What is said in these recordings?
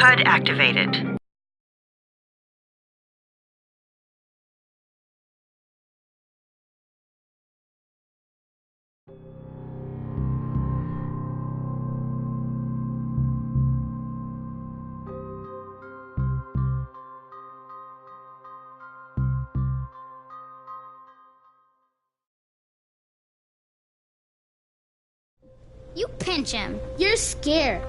HUD activated. You pinch him. You're scared.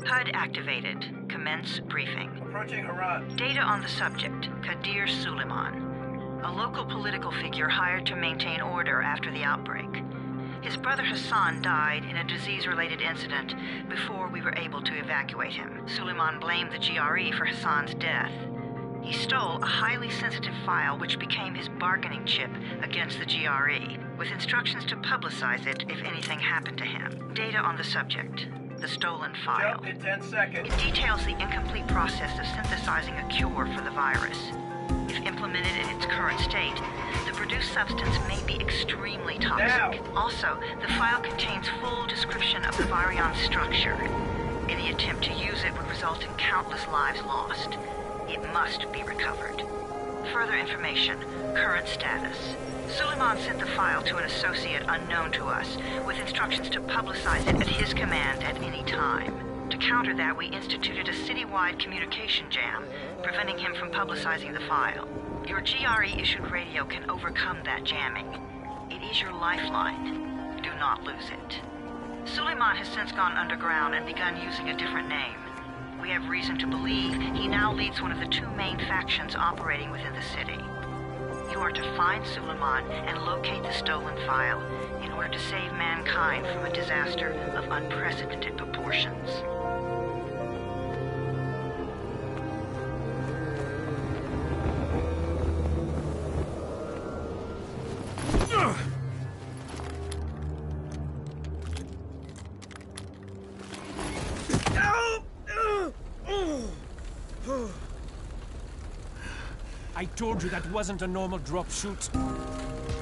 HUD activated. Commence briefing. Approaching Harran. Data on the subject, Kadir Suleiman. A local political figure hired to maintain order after the outbreak. His brother Hassan died in a disease-related incident before we were able to evacuate him. Suleiman blamed the GRE for Hassan's death. He stole a highly sensitive file which became his bargaining chip against the GRE, with instructions to publicize it if anything happened to him. Data on the subject, the stolen file. Jump in 10 seconds. It details the incomplete process of synthesizing a cure for the virus. If implemented in its current state, the produced substance may be extremely toxic. Now. Also, the file contains full description of the virion's structure. Any attempt to use it would result in countless lives lost. It must be recovered. Further information, current status. Suleiman sent the file to an associate unknown to us, with instructions to publicize it at his command at any time. To counter that, we instituted a citywide communication jam, preventing him from publicizing the file. Your GRE-issued radio can overcome that jamming. It is your lifeline. Do not lose it. Suleiman has since gone underground and begun using a different name. We have reason to believe he now leads one of the two main factions operating within the city. You are to find Suleiman and locate the stolen file in order to save mankind from a disaster of unprecedented proportions. I told you that wasn't a normal drop shoot.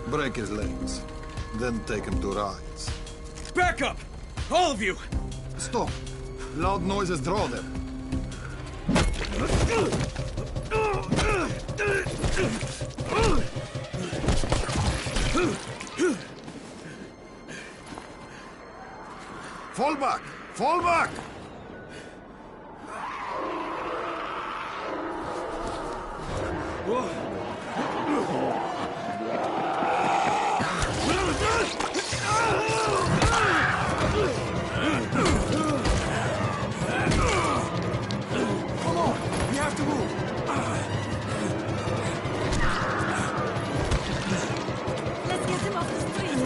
Break his legs, then take him to rides. Back up! All of you! Stop! Loud noises draw them. Fall back! Fall back! Come on! We have to move! Let's get him off the street!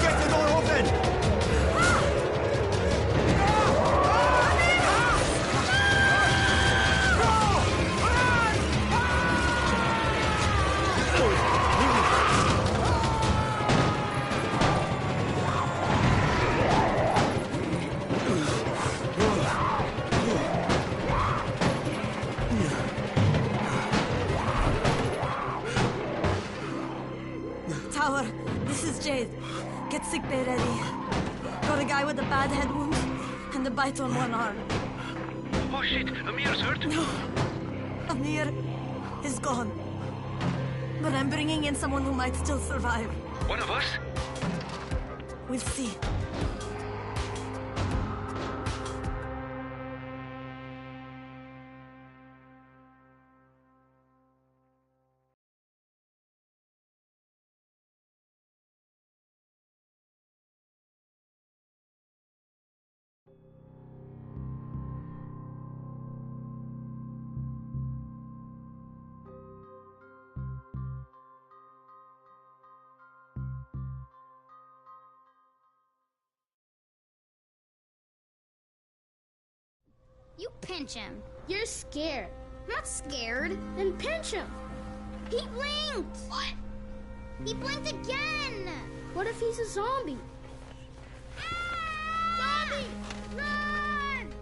Get the door open! Tower, this is Jade. Get sickbay ready. Got a guy with a bad head wound and a bite on one arm. Oh shit, Amir's hurt? No. Amir is gone. But I'm bringing in someone who might still survive. One of us? We'll see. You pinch him. You're scared. I'm not scared. Then pinch him. He blinked. What? He blinked again. What if he's a zombie? Ah! Zombie! Run!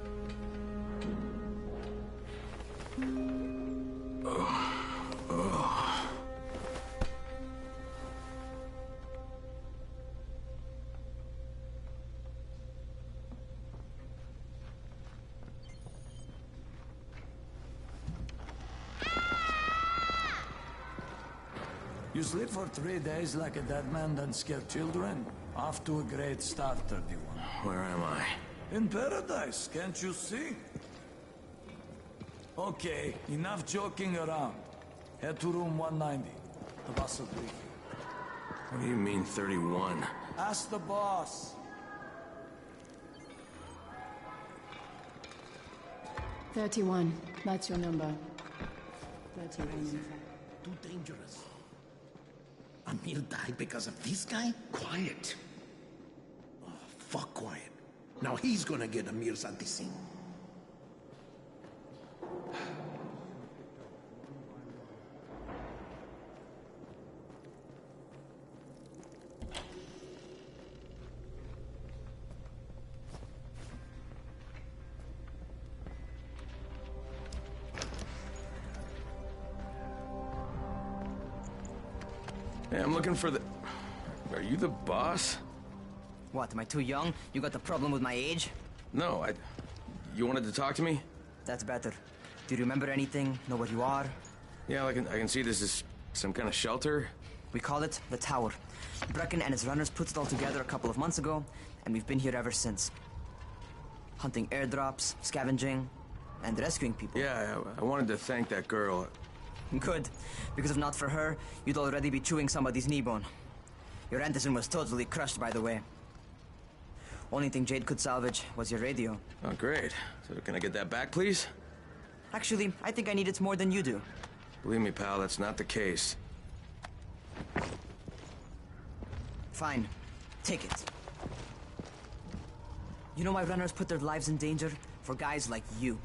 You sleep for 3 days like a dead man, then scare children? Off to a great start, 31. Where am I? In paradise, can't you see? Okay, enough joking around. Head to room 190. The boss will brief you. What do you mean, 31? Ask the boss. 31. That's your number. 31. Too dangerous. Amir died because of this guy? Quiet. Oh, fuck quiet. Now he's gonna get Amir's anti-scene. Hey, I'm looking for the... Are you the boss? What, am I too young? You got the problem with my age? No, You wanted to talk to me? That's better. Do you remember anything? Know where you are? Yeah, I can see this is some kind of shelter. We call it the Tower. Brecken and his runners put it all together a couple of months ago, and we've been here ever since. Hunting airdrops, scavenging, and rescuing people. Yeah, I wanted to thank that girl. Good, because if not for her, you'd already be chewing somebody's knee bone. Your Anderson was totally crushed, by the way. Only thing Jade could salvage was your radio. Oh, great. So can I get that back, please? Actually, I think I need it more than you do. Believe me, pal, that's not the case. Fine. Take it. You know why runners put their lives in danger? For guys like you.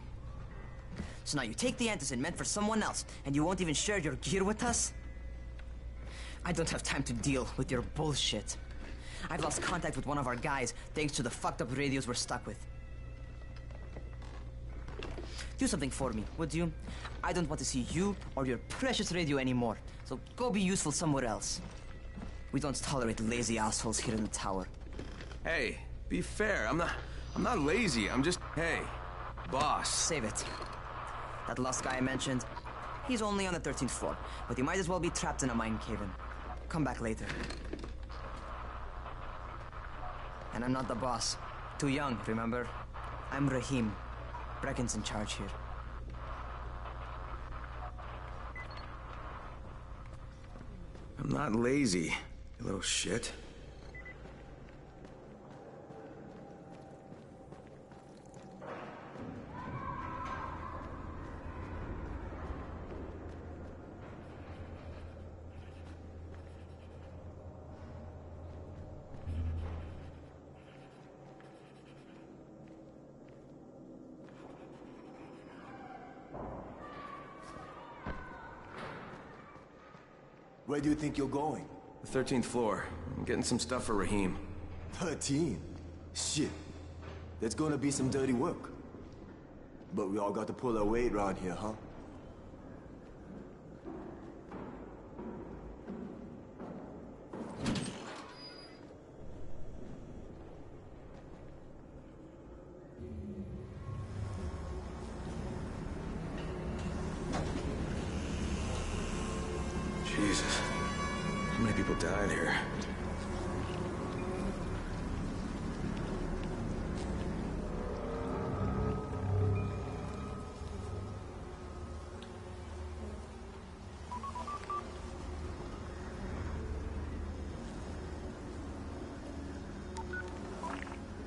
So now you take the Anderson meant for someone else, and you won't even share your gear with us? I don't have time to deal with your bullshit. I've lost contact with one of our guys thanks to the fucked up radios we're stuck with. Do something for me, would you? I don't want to see you or your precious radio anymore, so go be useful somewhere else. We don't tolerate lazy assholes here in the tower. Hey, be fair. I'm not lazy. I'm just... Hey, boss. Save it. That last guy I mentioned, he's only on the 13th floor, but he might as well be trapped in a mine cave-in. Come back later. And I'm not the boss. Too young, remember? I'm Rahim. Brecken's in charge here. I'm not lazy, you little shit. Where do you think you're going? The 13th floor. I'm getting some stuff for Rahim. 13? Shit. That's gonna be some dirty work. But we all got to pull our weight around here, huh? Jesus. How many people died here?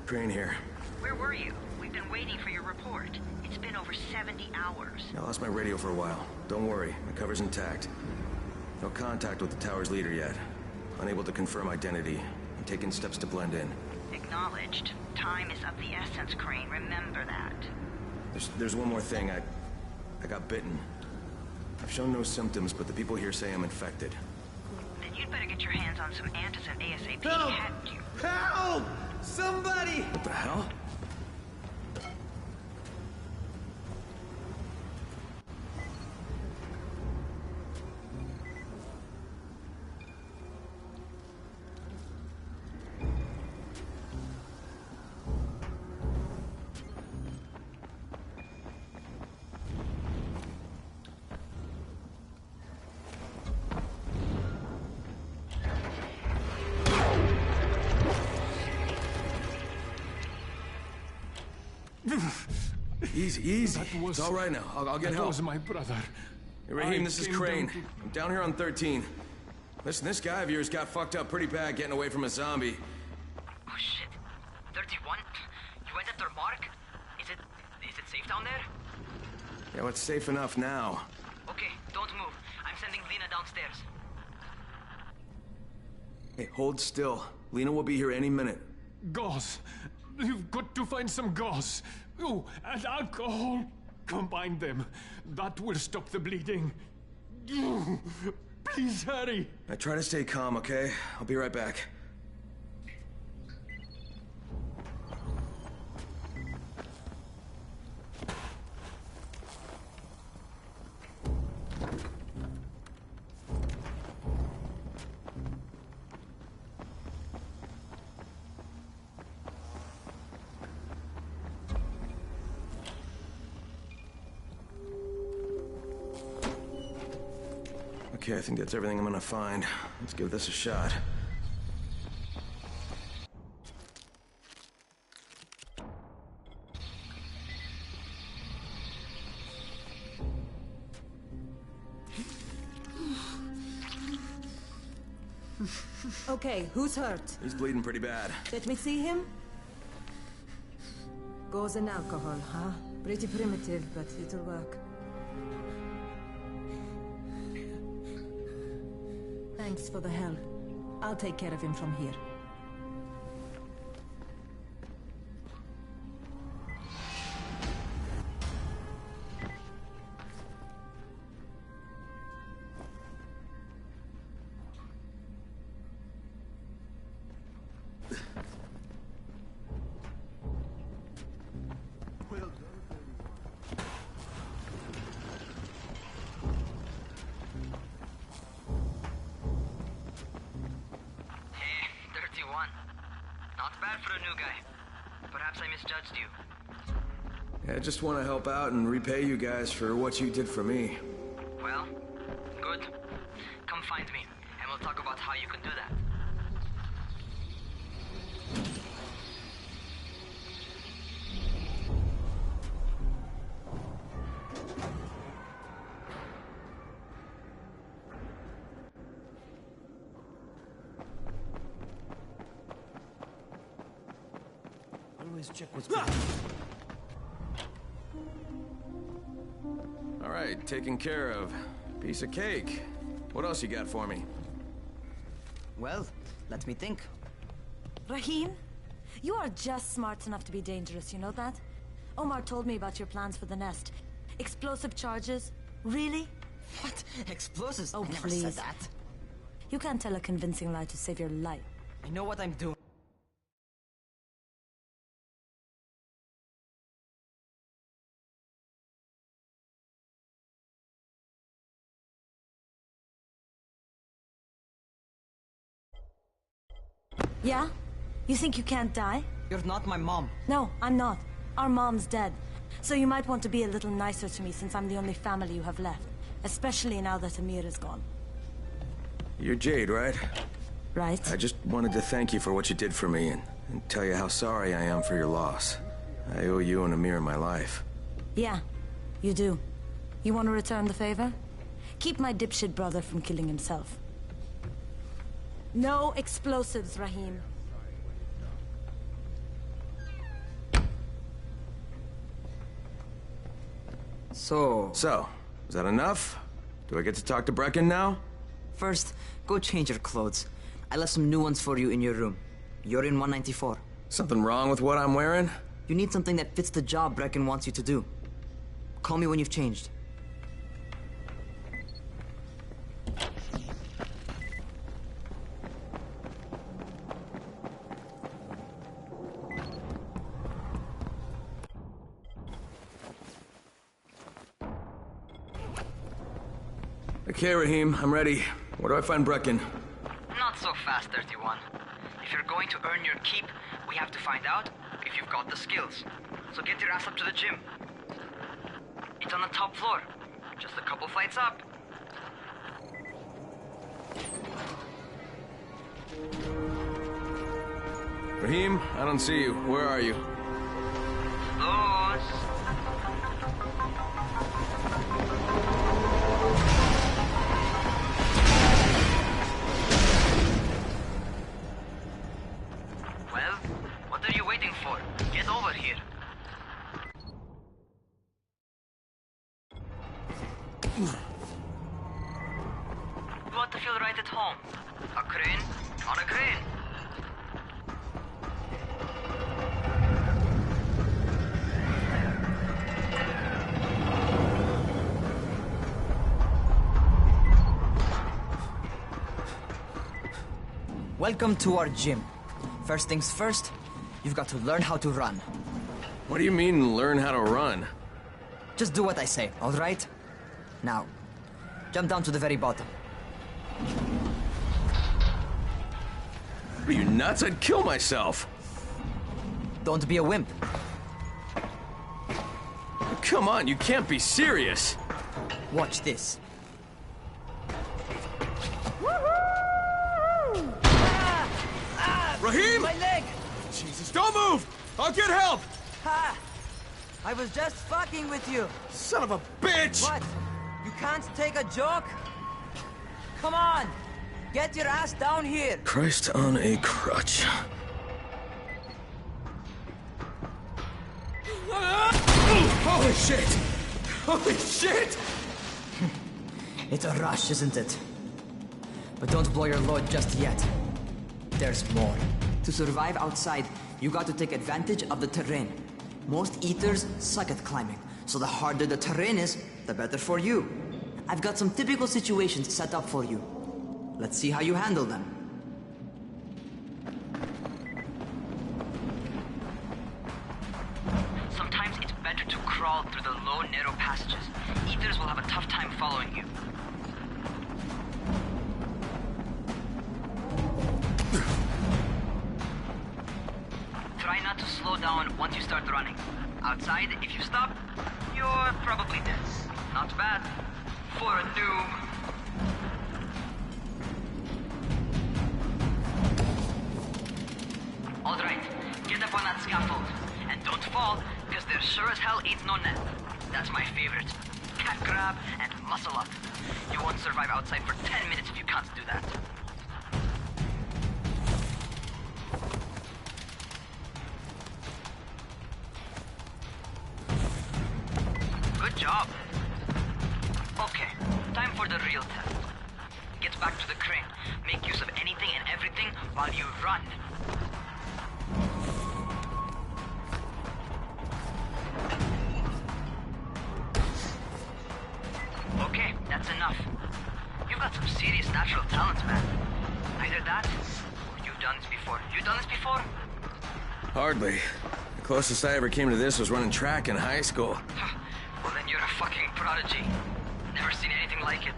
Crane here. Where were you? We've been waiting for your report. It's been over 70 hours. I lost my radio for a while. Don't worry, my cover's intact. No contact with the tower's leader yet. Unable to confirm identity. I'm taking steps to blend in. Acknowledged. Time is of the essence, Crane. Remember that. There's one more thing. I got bitten. I've shown no symptoms, but the people here say I'm infected. Then you'd better get your hands on some Antizin ASAP. Help! Hadn't you? Help! Somebody! What the hell? Easy, easy. It's all right now. I'll get help. That was my brother. Hey, Raheem, this is Crane. I'm down here on 13. Listen, this guy of yours got fucked up pretty bad getting away from a zombie. Oh, shit. 31? You went after Mark? Is it safe down there? Yeah, well, it's safe enough now. Okay, don't move. I'm sending Lena downstairs. Hey, hold still. Lena will be here any minute. Gauze. You've got to find some gauze. Oh, and alcohol. Combine them. That will stop the bleeding. Please hurry. Now try to stay calm, okay? I'll be right back. Okay, I think that's everything I'm gonna find. Let's give this a shot. Okay, who's hurt? He's bleeding pretty bad. Let me see him. Gauze and alcohol, huh? Pretty primitive, but it'll work. Thanks for the help. I'll take care of him from here. Not bad for a new guy. Perhaps I misjudged you. Yeah, I just want to help out and repay you guys for what you did for me. Well, good. Come find me, and we'll talk about how you can do that. Check what's going on. All right, taken care of. Piece of cake. What else you got for me? Well, let me think. Rahim, you are just smart enough to be dangerous, you know that? Omar told me about your plans for the nest. Explosive charges? Really? What? Explosives? Oh, I never please. said that. You can't tell a convincing lie to save your life. I know what I'm doing. Yeah? You think you can't die? You're not my mom. No, I'm not. Our mom's dead. So you might want to be a little nicer to me since I'm the only family you have left. Especially now that Amir is gone. You're Jade, right? Right. I just wanted to thank you for what you did for me and tell you how sorry I am for your loss. I owe you and Amir my life. Yeah, you do. You want to return the favor? Keep my dipshit brother from killing himself. No explosives, Rahim. So, is that enough? Do I get to talk to Brecken now? First, go change your clothes. I left some new ones for you in your room. You're in 194. Something wrong with what I'm wearing? You need something that fits the job Brecken wants you to do. Call me when you've changed. Okay, Rahim, I'm ready. Where do I find Brecken? Not so fast, 31. If you're going to earn your keep, we have to find out if you've got the skills. So get your ass up to the gym. It's on the top floor. Just a couple flights up. Rahim, I don't see you. Where are you? Close. You want to feel right at home? A crane on a crane. Welcome to our gym. First things first, you've got to learn how to run. What do you mean, learn how to run? Just do what I say, all right? Now, jump down to the very bottom. Are you nuts? I'd kill myself. Don't be a wimp. Come on, you can't be serious. Watch this. Rahim! My leg! Jesus, don't move! I'll get help! Ha! I was just fucking with you. Son of a bitch! What? You can't take a joke? Come on! Get your ass down here! Christ on a crutch. Holy shit! Holy shit! It's a rush, isn't it? But don't blow your load just yet. There's more. To survive outside, you got to take advantage of the terrain. Most eaters suck at climbing, so the harder the terrain is, the better for you. I've got some typical situations set up for you. Let's see how you handle them. Sometimes it's better to crawl through the low, narrow passages. Eaters will have a tough time following you. Try not to slow down once you start running. Outside, if you stop, you're probably dead. Not bad for a noob. Alright, get up on that scaffold. And don't fall, because there sure as hell ain't no net. That's my favorite. Cat grab and muscle up. You won't survive outside for 10 minutes if you can't do that. Good job. Okay, time for the real test. Get back to the crane. Make use of anything and everything while you run. Okay, that's enough. You've got some serious natural talents, man. Either that, or you've done this before. You done this before? Hardly. The closest I ever came to this was running track in high school. Well, then you're a fucking prodigy. Never seen anything like it.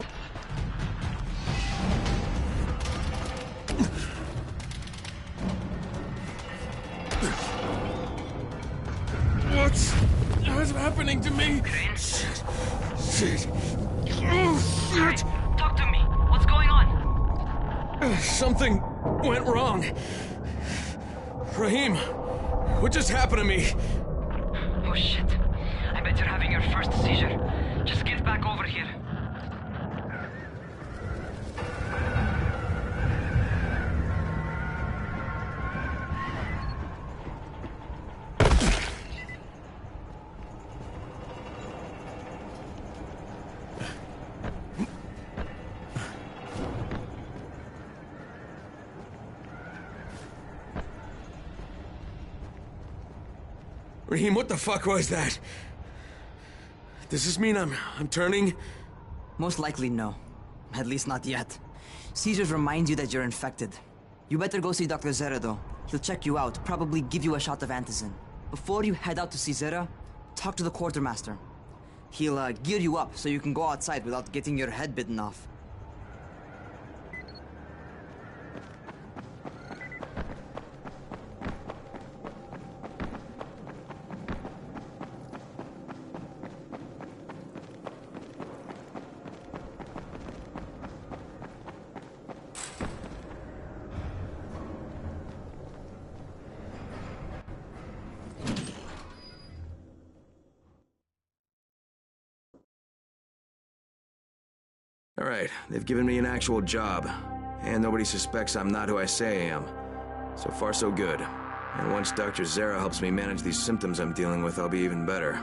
What's happening to me? Crane? Shit. Oh, shit! Talk to me. What's going on? Something went wrong. Rahim, what just happened to me? Oh, shit. I bet you're having your first seizure. Just get back over here. Rahim, what the fuck was that? Does this mean I'm turning? Most likely no. At least not yet. Seizures remind you that you're infected. You better go see Dr. Zere though. He'll check you out, probably give you a shot of antizin. Before you head out to see Zere, talk to the quartermaster. He'll gear you up so you can go outside without getting your head bitten off. All right, they've given me an actual job. And nobody suspects I'm not who I say I am. So far, so good. And once Dr. Zere helps me manage these symptoms I'm dealing with, I'll be even better.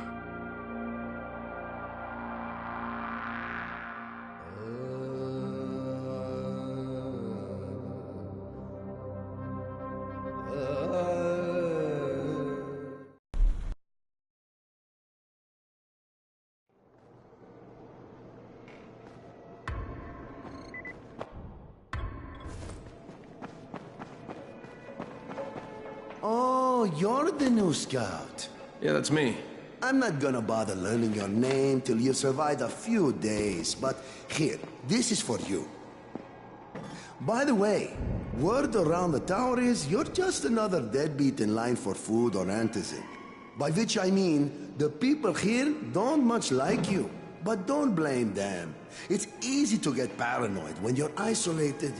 So, you're the new scout. Yeah, that's me. I'm not gonna bother learning your name till you've survived a few days, but here, this is for you. By the way, word around the tower is you're just another deadbeat in line for food or antizin. By which I mean, the people here don't much like you. But don't blame them. It's easy to get paranoid when you're isolated.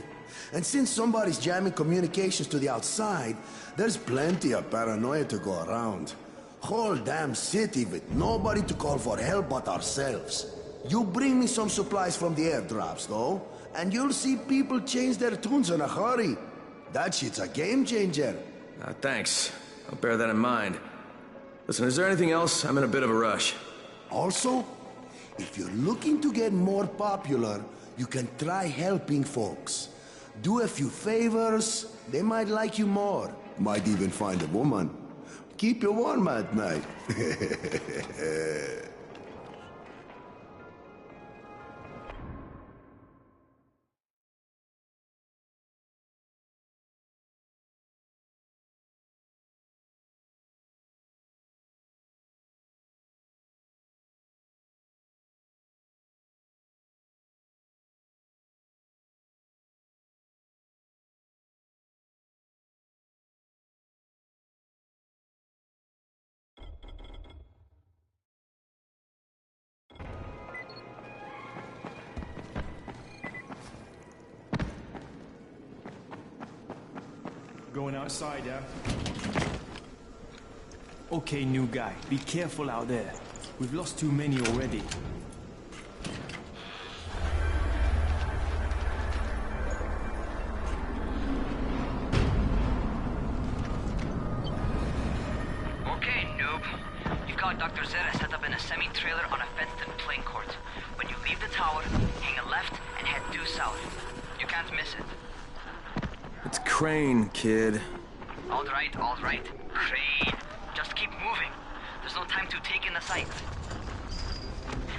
And since somebody's jamming communications to the outside, there's plenty of paranoia to go around. Whole damn city with nobody to call for help but ourselves. You bring me some supplies from the airdrops, though, and you'll see people change their tunes in a hurry. That shit's a game changer. Thanks. I'll bear that in mind. Listen, is there anything else? I'm in a bit of a rush. Also, if you're looking to get more popular, you can try helping folks. Do a few favors, they might like you more. Might even find a woman. Keep you warm at night. Going outside, yeah? Okay, new guy. Be careful out there. We've lost too many already. Okay, noob. You've got Dr. Zere set up in a semi-trailer on a fenced-in playing court. When you leave the tower, hang a left and head due south. You can't miss it. It's Crane, kid. All right, Crane. Just keep moving. There's no time to take in the sights.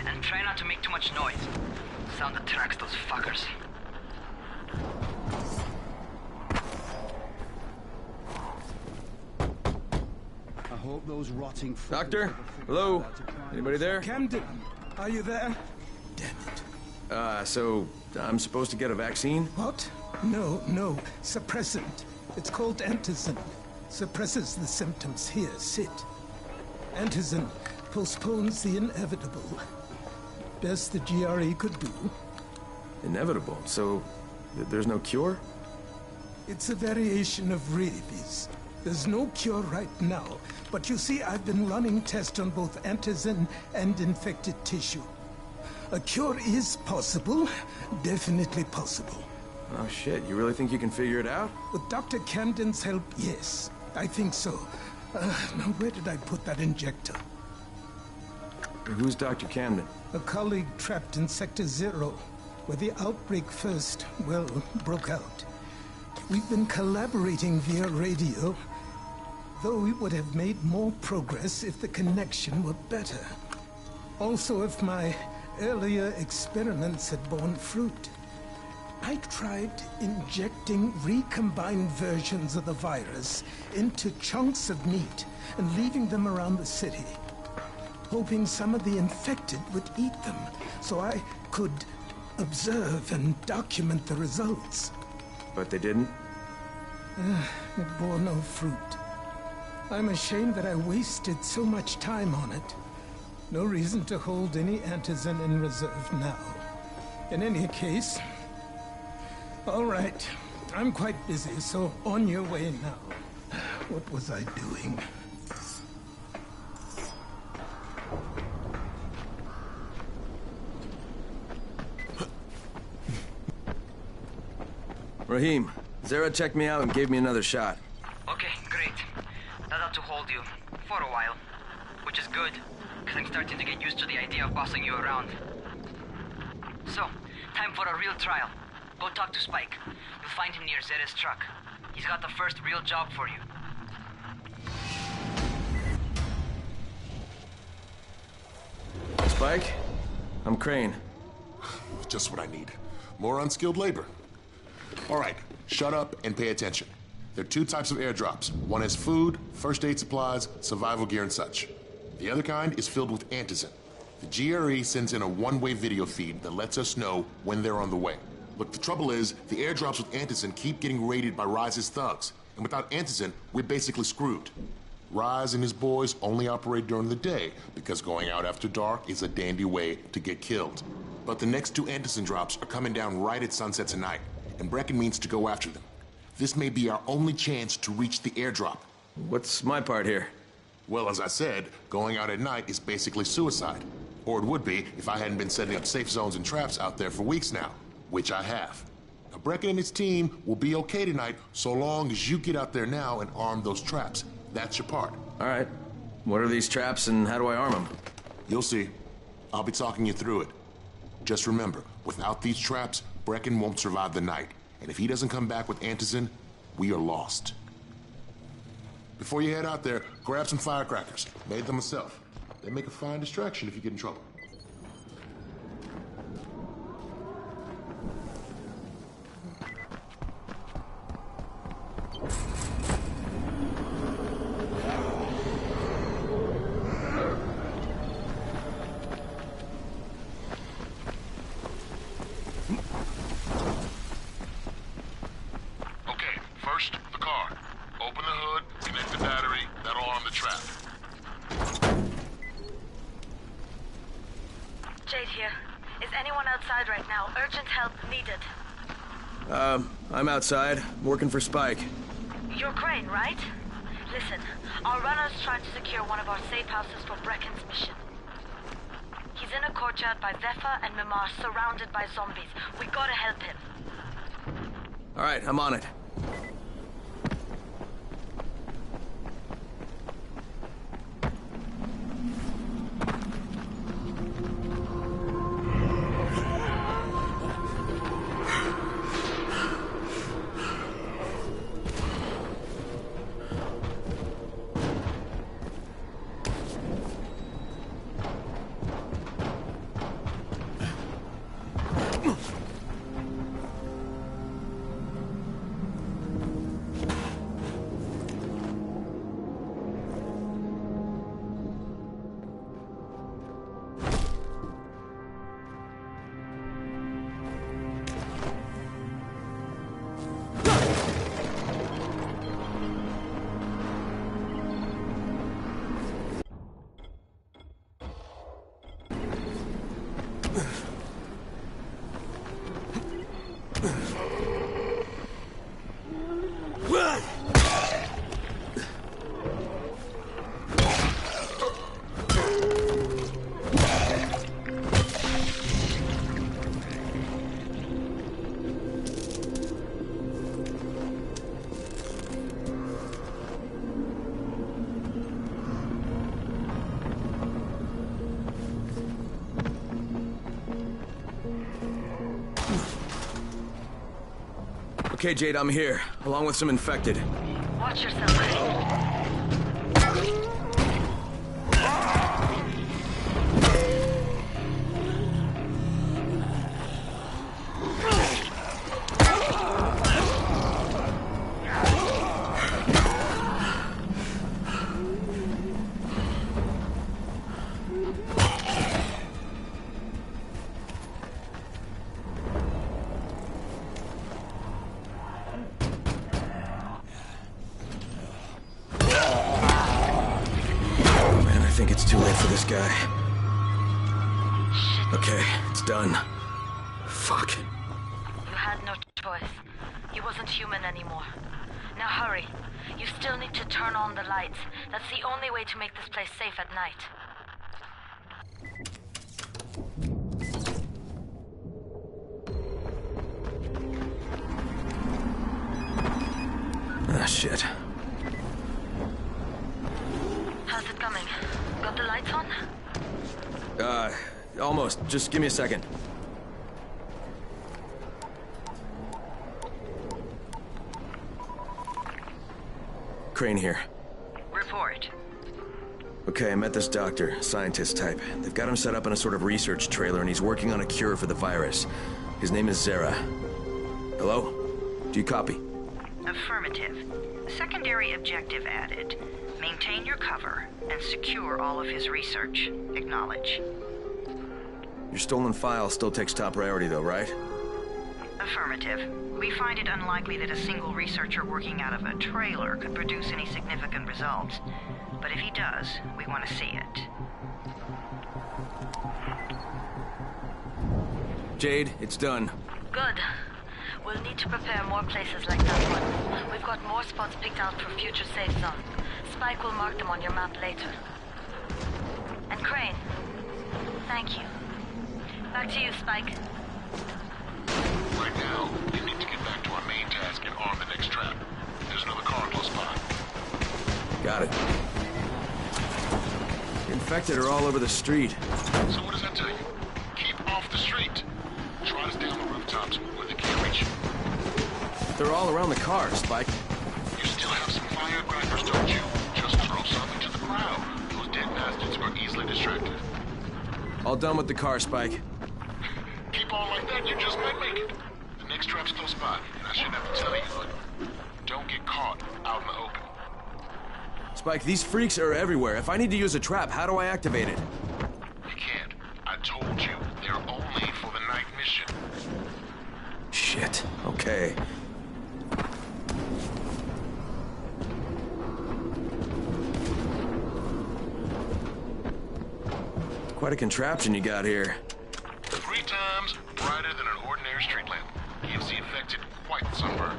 And try not to make too much noise. Sound attracts those fuckers. I hope those rotting... Doctor? Hello? Anybody there? Camden, are you there? So I'm supposed to get a vaccine? What? No. Suppressant. It's called antizin. Suppresses the symptoms. Here, sit. Antizin postpones the inevitable. Best the GRE could do. Inevitable? So there's no cure? It's a variation of rabies. There's no cure right now. But you see, I've been running tests on both antizin and infected tissue. A cure is possible. Definitely possible. Oh shit, you really think you can figure it out? With Dr. Camden's help, yes. I think so. Now where did I put that injector? Who's Dr. Camden? A colleague trapped in Sector 0, where the outbreak first, well, broke out. We've been collaborating via radio, though we would have made more progress if the connection were better. Also, if my earlier experiments had borne fruit. I tried injecting recombined versions of the virus into chunks of meat and leaving them around the city, hoping some of the infected would eat them so I could observe and document the results. But they didn't? It bore no fruit. I'm ashamed that I wasted so much time on it. No reason to hold any antizin in reserve now. In any case... All right. I'm quite busy, so on your way now. What was I doing? Rahim, Zere checked me out and gave me another shot. Okay, great. That ought to hold you. For a while. Which is good, because I'm starting to get used to the idea of bossing you around. So, time for a real trial. Go talk to Spike. You'll find him near Zere's truck. He's got the first real job for you. Spike? I'm Crane. Just what I need. More unskilled labor. All right, shut up and pay attention. There are two types of airdrops. One has food, first aid supplies, survival gear, and such. The other kind is filled with antizin. The GRE sends in a one-way video feed that lets us know when they're on the way. Look, the trouble is, the airdrops with antizin keep getting raided by Rais's thugs. And without antizin, we're basically screwed. Rais and his boys only operate during the day because going out after dark is a dandy way to get killed. But the next two antizin drops are coming down right at sunset tonight, and Brecken means to go after them. This may be our only chance to reach the airdrop. What's my part here? Well, as I said, going out at night is basically suicide. Or it would be if I hadn't been setting up safe zones and traps out there for weeks now, which I have. Now, Brecken and his team will be okay tonight so long as you get out there now and arm those traps. That's your part. All right. What are these traps and how do I arm them? You'll see. I'll be talking you through it. Just remember, without these traps, Brecken won't survive the night. And if he doesn't come back with antizin, we are lost. Before you head out there, grab some firecrackers. Made them myself. They make a fine distraction if you get in trouble. I'm outside, working for Spike. You're Crane, right? Listen, our runner's trying to secure one of our safe houses for Brecken's mission. He's in a courtyard by Vefa and Mimar, surrounded by zombies. We gotta help him. All right, I'm on it. Okay, Jade, I'm here, along with some infected. Watch yourself. I think it's too late for this guy. Okay, it's done. Fuck. You had no choice. He wasn't human anymore. Now hurry. You still need to turn on the lights. That's the only way to make this place safe at night. Ah, shit. How's it coming? Got the lights on? Almost. Just give me a second. Crane here. Report. Okay, I met this doctor, scientist type. They've got him set up in a sort of research trailer, and he's working on a cure for the virus. His name is Zere. Hello? Do you copy? Affirmative. Secondary objective added. Maintain your cover and secure all of his research. Acknowledge. Your stolen file still takes top priority though, right? Affirmative. We find it unlikely that a single researcher working out of a trailer could produce any significant results. But if he does, we want to see it. Jade, it's done. Good. We'll need to prepare more places like that one. We've got more spots picked out for future safe zone. Spike will mark them on your map later. And Crane, thank you. Back to you, Spike. Right now, you need to get back to our main task and arm the next trap. There's another car close by. Got it. The infected are all over the street. So what does that tell you? Keep off the street. Try to stay on the rooftops where they can't reach you. They're all around the car, Spike. You still have some firecrackers, don't you? Just throw some into the crowd. Those dead bastards are easily distracted. All done with the car, Spike. Keep on like that, you just might make it. The next trap's close by, and I shouldn't have to tell you, but don't get caught out in the open. Spike, these freaks are everywhere. If I need to use a trap, how do I activate it? You can't. I told you, they're only for the night mission. Shit. Okay. Quite a contraption you got here. 3 times brighter than an ordinary street lamp. Gives the infected quite the sunburn.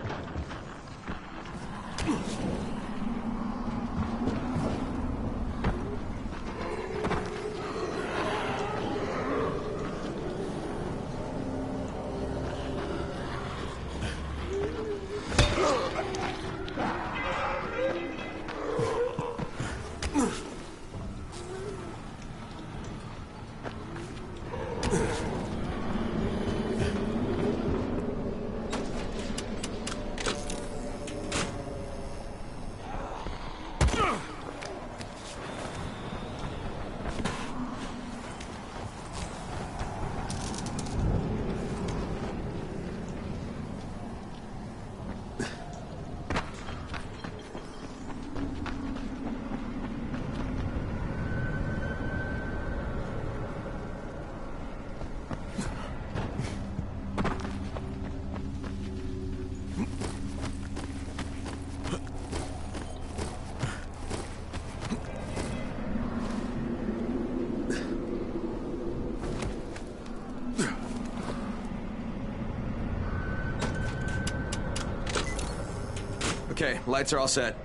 Okay, lights are all set.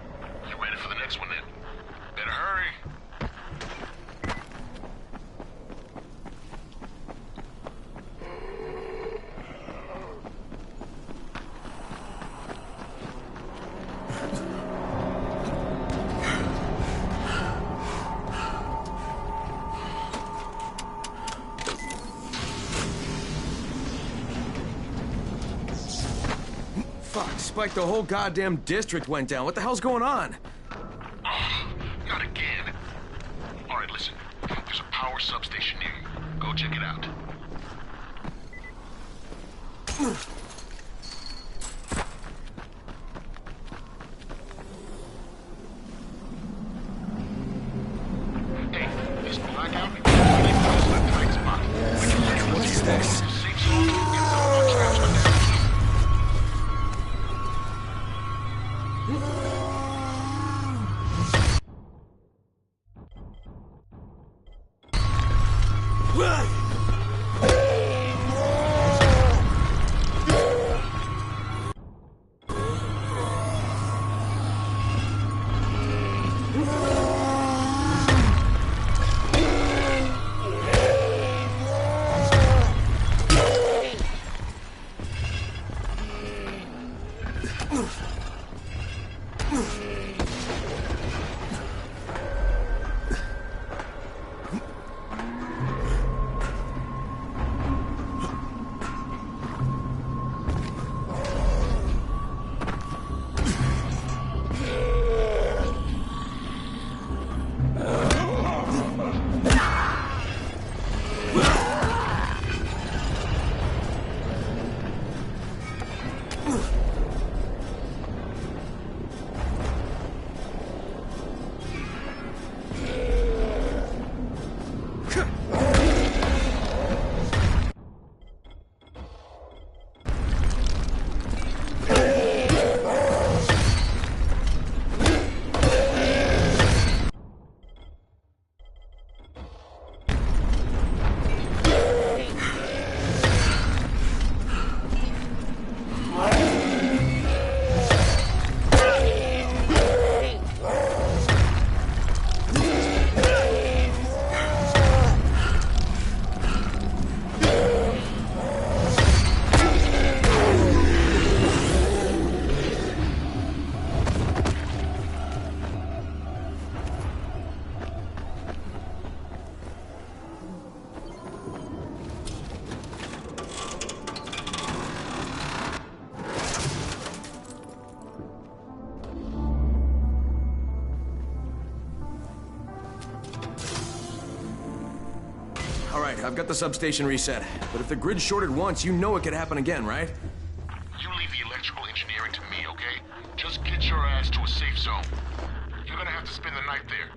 You ready for the next one then? Better hurry. Spike, the whole goddamn district went down. What the hell's going on? Oh, not again. All right, listen. There's a power substation near you. Go check it out. Hey, this blackout is a tight spot. What's this? Safe zone and some of the traps are down. right, I've got the substation reset. But if the grid's shorted once, you know it could happen again, right? You leave the electrical engineering to me, okay? Just get your ass to a safe zone. You're gonna have to spend the night there.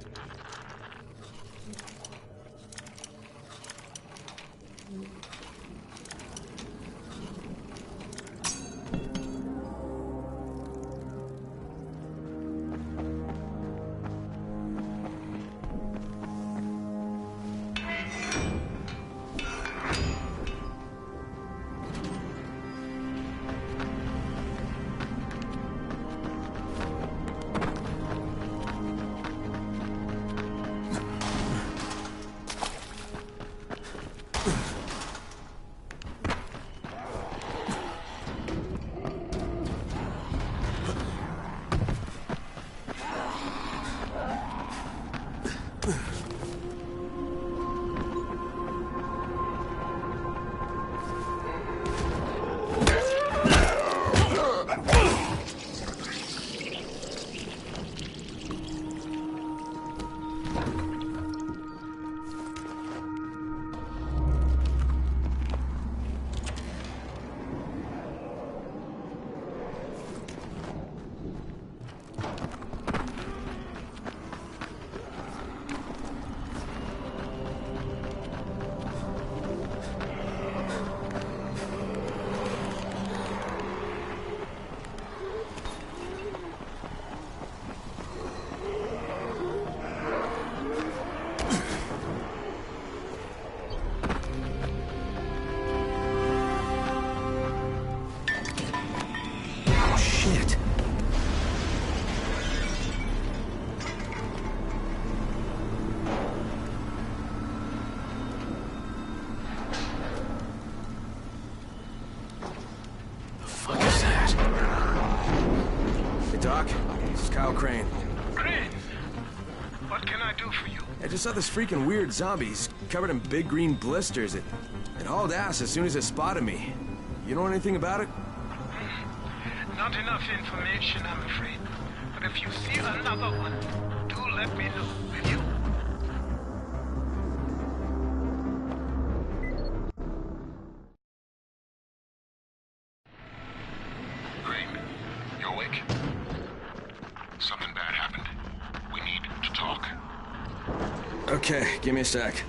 Crane. Crane? What can I do for you? I just saw this freaking weird zombie. He's covered in big green blisters. It hauled ass as soon as it spotted me. You know anything about it? Not enough information, I'm afraid. But if you see another one, do let me know, will you? Crane, you awake? Something bad happened. We need to talk. Okay, give me a sec.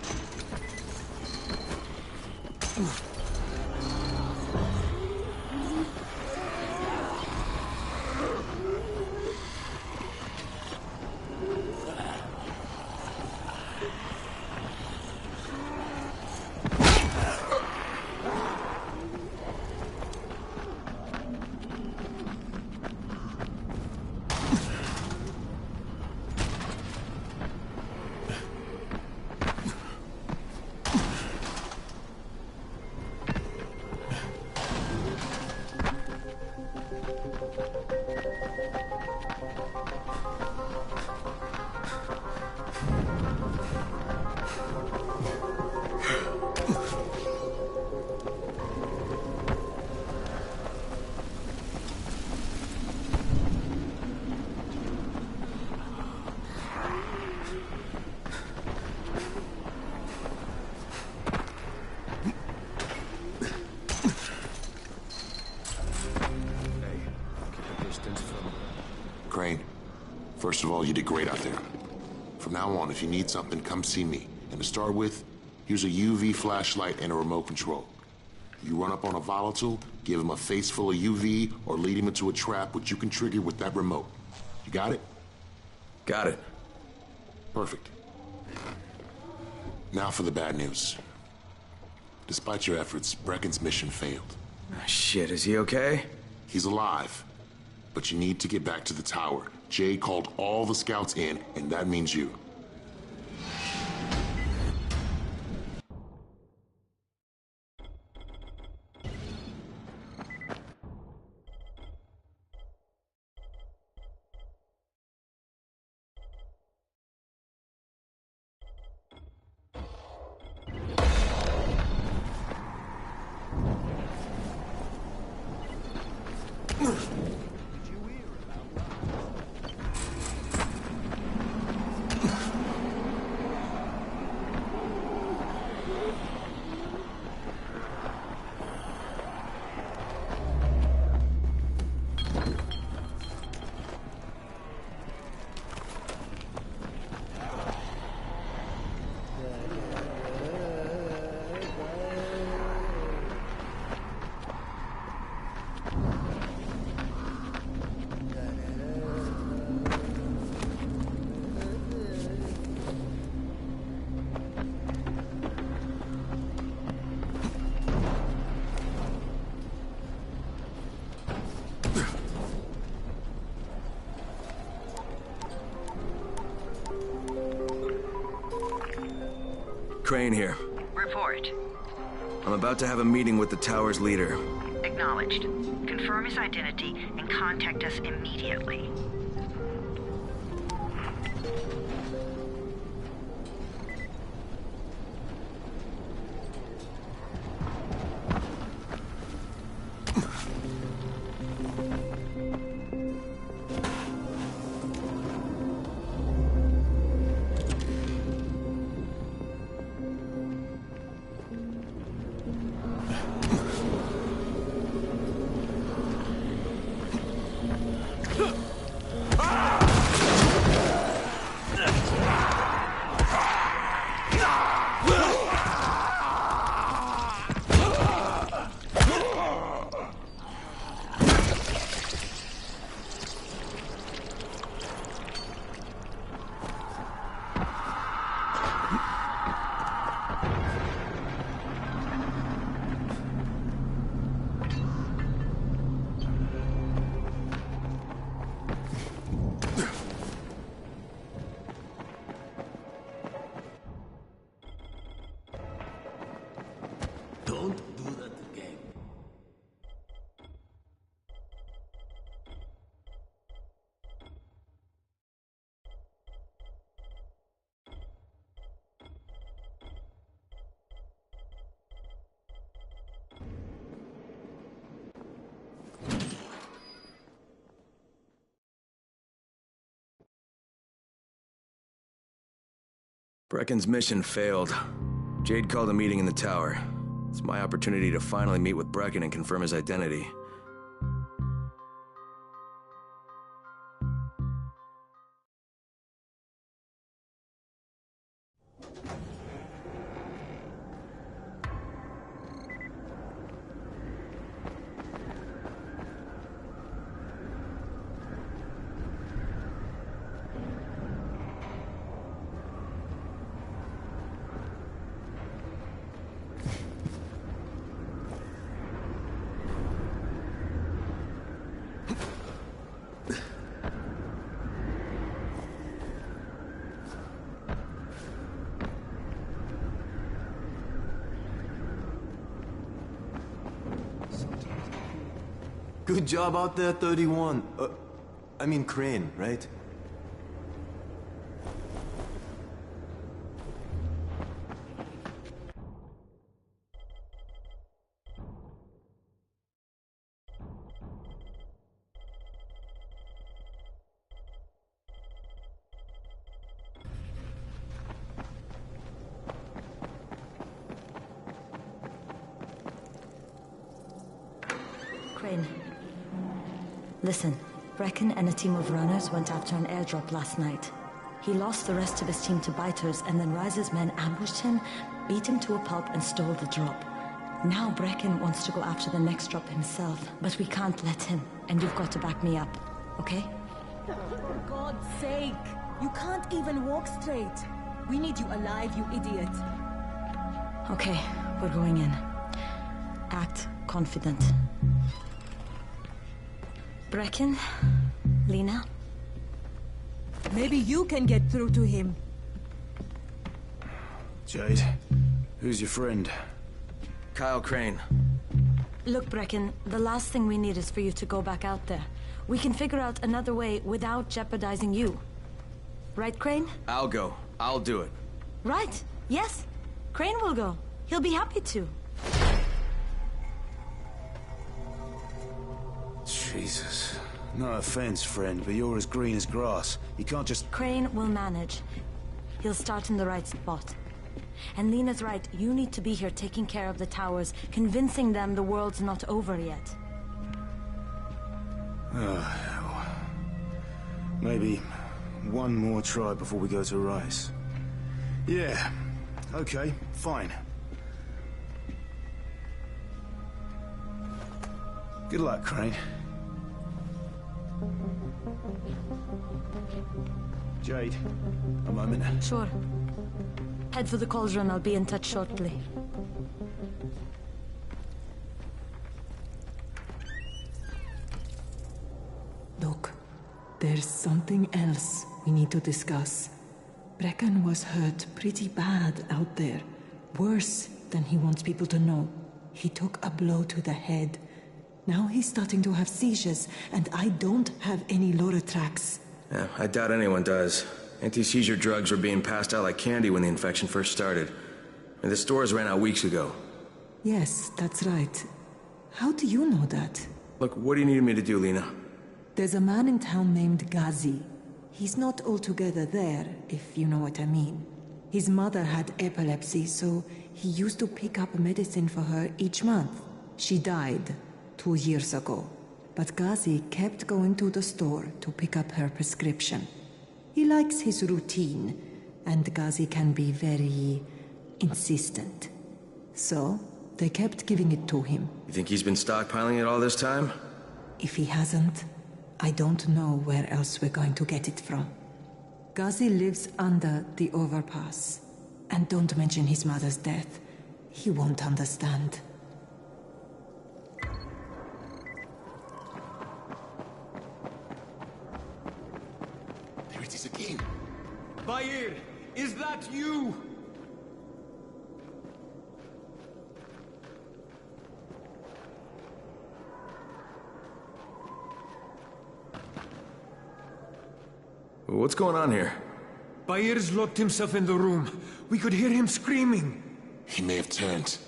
Crane, first of all, you did great out there. From now on, if you need something, come see me. And to start with, here's a UV flashlight and a remote control. You run up on a volatile, give him a face full of UV, or lead him into a trap which you can trigger with that remote. You got it? Got it. Perfect. Now for the bad news. Despite your efforts, Brecken's mission failed. Shit, is he okay? He's alive. But you need to get back to the tower. Jay called all the scouts in, and that means you. Crane here. Report. I'm about to have a meeting with the tower's leader. Acknowledged. Confirm his identity and contact us immediately. Don't do that again. Brecken's mission failed. Jade called a meeting in the tower. It's my opportunity to finally meet with Brecken and confirm his identity. Good job out there, 31. I mean Crane, right? Crane. Listen, Brecken and a team of runners went after an airdrop last night. He lost the rest of his team to biters, and then Rise's men ambushed him, beat him to a pulp, and stole the drop. Now Brecken wants to go after the next drop himself, but we can't let him, and you've got to back me up, okay? For God's sake! You can't even walk straight. We need you alive, you idiot. Okay, we're going in. Act confident. Brecken? Lena? Maybe you can get through to him. Jade, who's your friend? Kyle Crane. Look, Brecken, the last thing we need is for you to go back out there. We can figure out another way without jeopardizing you. Right, Crane? I'll go. I'll do it. Right. Yes. Crane will go. He'll be happy to. Jesus. No offense, friend, but you're as green as grass. You can't just... Crane will manage. He'll start in the right spot. And Lena's right, you need to be here taking care of the towers, convincing them the world's not over yet. Oh, hell. Maybe one more try before we go to Rise. Yeah, okay, fine. Good luck, Crane. Jade, a moment. Sure. Head for the cauldron, I'll be in touch shortly. Look, there's something else we need to discuss. Brecken was hurt pretty bad out there. Worse than he wants people to know. He took a blow to the head. Now he's starting to have seizures, and I don't have any Loratrax. Yeah, I doubt anyone does. Anti-seizure drugs were being passed out like candy when the infection first started. And the stores ran out weeks ago. Yes, that's right. How do you know that? Look, what do you need me to do, Lena? There's a man in town named Ghazi. He's not altogether there, if you know what I mean. His mother had epilepsy, so he used to pick up medicine for her each month. She died 2 years ago, but Ghazi kept going to the store to pick up her prescription. He likes his routine, and Ghazi can be very insistent. So, they kept giving it to him. You think he's been stockpiling it all this time? If he hasn't, I don't know where else we're going to get it from. Ghazi lives under the overpass. And don't mention his mother's death. He won't understand. There it is again. Bair, is that you? What's going on here? Bair's locked himself in the room. We could hear him screaming. He may have turned.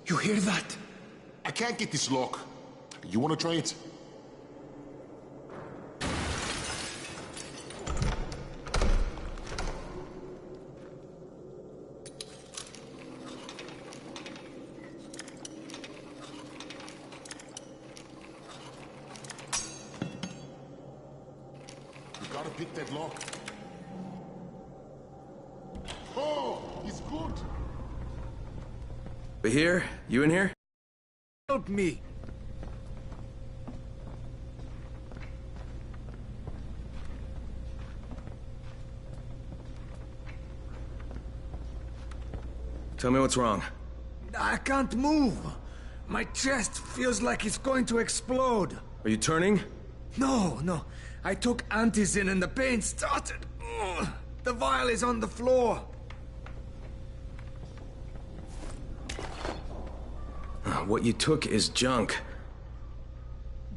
You hear that? I can't get this lock. You want to try it? You gotta pick that lock. Oh, he's good. Bahir, you in here? Help me. Tell me what's wrong. I can't move. My chest feels like it's going to explode. Are you turning? No. I took Antizin and the pain started. Ugh. The vial is on the floor. What you took is junk.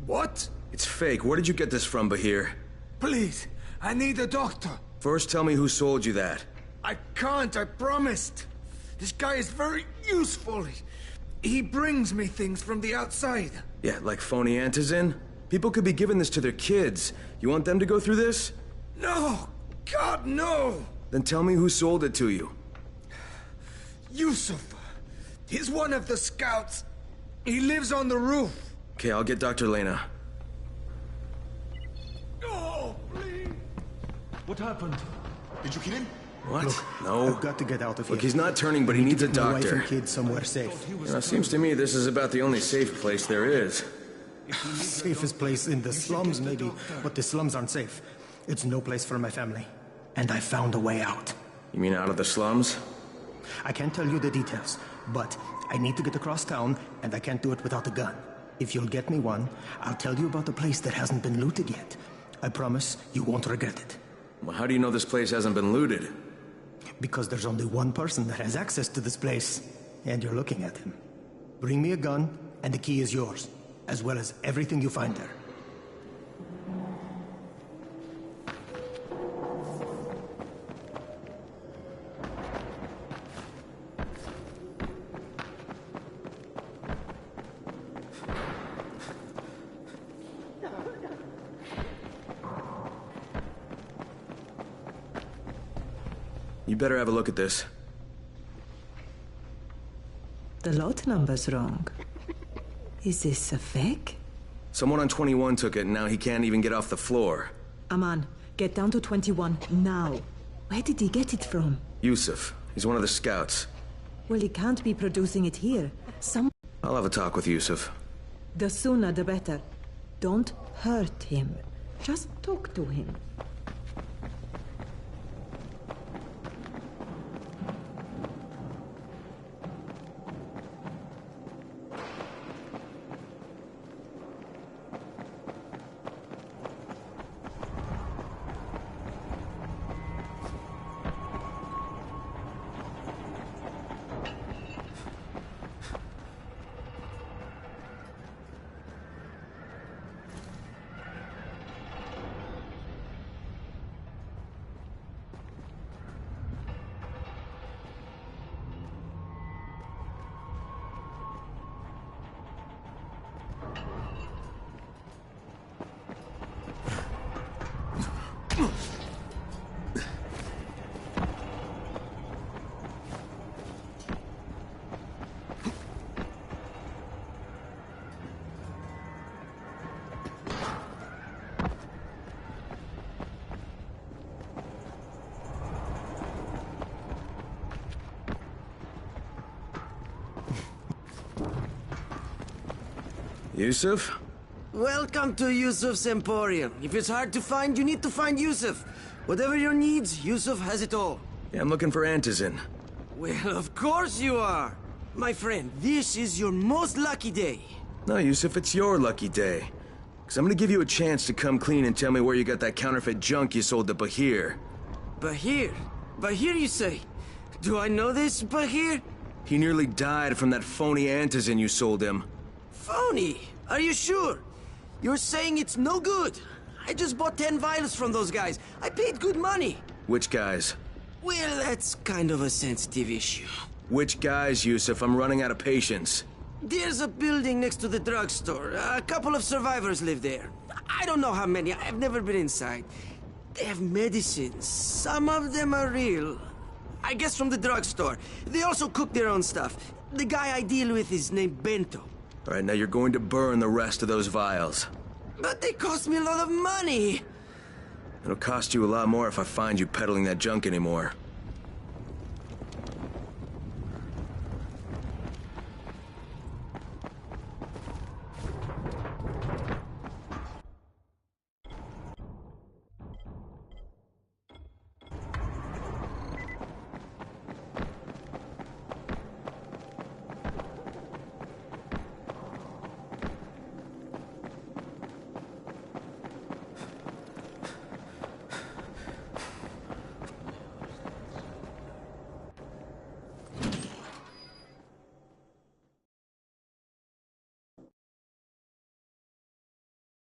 What? It's fake. Where did you get this from, Bahir? Please, I need a doctor. First, tell me who sold you that. I can't, I promised. This guy is very useful. He brings me things from the outside. Yeah, like phony Antizin? People could be giving this to their kids. You want them to go through this? No! God, no! Then tell me who sold it to you. Yusuf. He's one of the scouts. He lives on the roof. Okay, I'll get Dr. Lena. Oh, please! What happened? Did you kill him? What? Look, No. I've got to get out of here. Look, he's not turning, but he needs a My wife doctor. and kids somewhere safe. Seems to me this is about the only safe place there is. Safest place in the slums, maybe, but the slums aren't safe. It's no place for my family. And I found a way out. You mean out of the slums? I can't tell you the details, but I need to get across town, and I can't do it without a gun. If you'll get me one, I'll tell you about the place that hasn't been looted yet. I promise you won't regret it. Well, how do you know this place hasn't been looted? Because there's only one person that has access to this place, and you're looking at him. Bring me a gun, and the key is yours, as well as everything you find there. You better have a look at this. The lot number's wrong. Is this a fake? Someone on 21 took it, and now he can't even get off the floor. Aman, get down to 21 now. Where did he get it from? Yusuf. He's one of the scouts. Well, he can't be producing it here. I'll have a talk with Yusuf. The sooner the better. Don't hurt him. Just talk to him. Yusuf? Welcome to Yusuf's Emporium. If it's hard to find, you need to find Yusuf. Whatever your needs, Yusuf has it all. Yeah, I'm looking for Antizin. Well, of course you are. My friend, this is your most lucky day. No, Yusuf, it's your lucky day. Because I'm gonna give you a chance to come clean and tell me where you got that counterfeit junk you sold to Bahir. Bahir? Bahir, you say? Do I know this, Bahir? He nearly died from that phony Antizin you sold him. Phony? Are you sure? You're saying it's no good? I just bought 10 vials from those guys. I paid good money. Which guys? Well, that's kind of a sensitive issue. Which guys, Yusuf? I'm running out of patience. There's a building next to the drugstore. A couple of survivors live there. I don't know how many. I've never been inside. They have medicines. Some of them are real. I guess from the drugstore. They also cook their own stuff. The guy I deal with is named Bento. All right, now you're going to burn the rest of those vials. But they cost me a lot of money. It'll cost you a lot more if I find you peddling that junk anymore.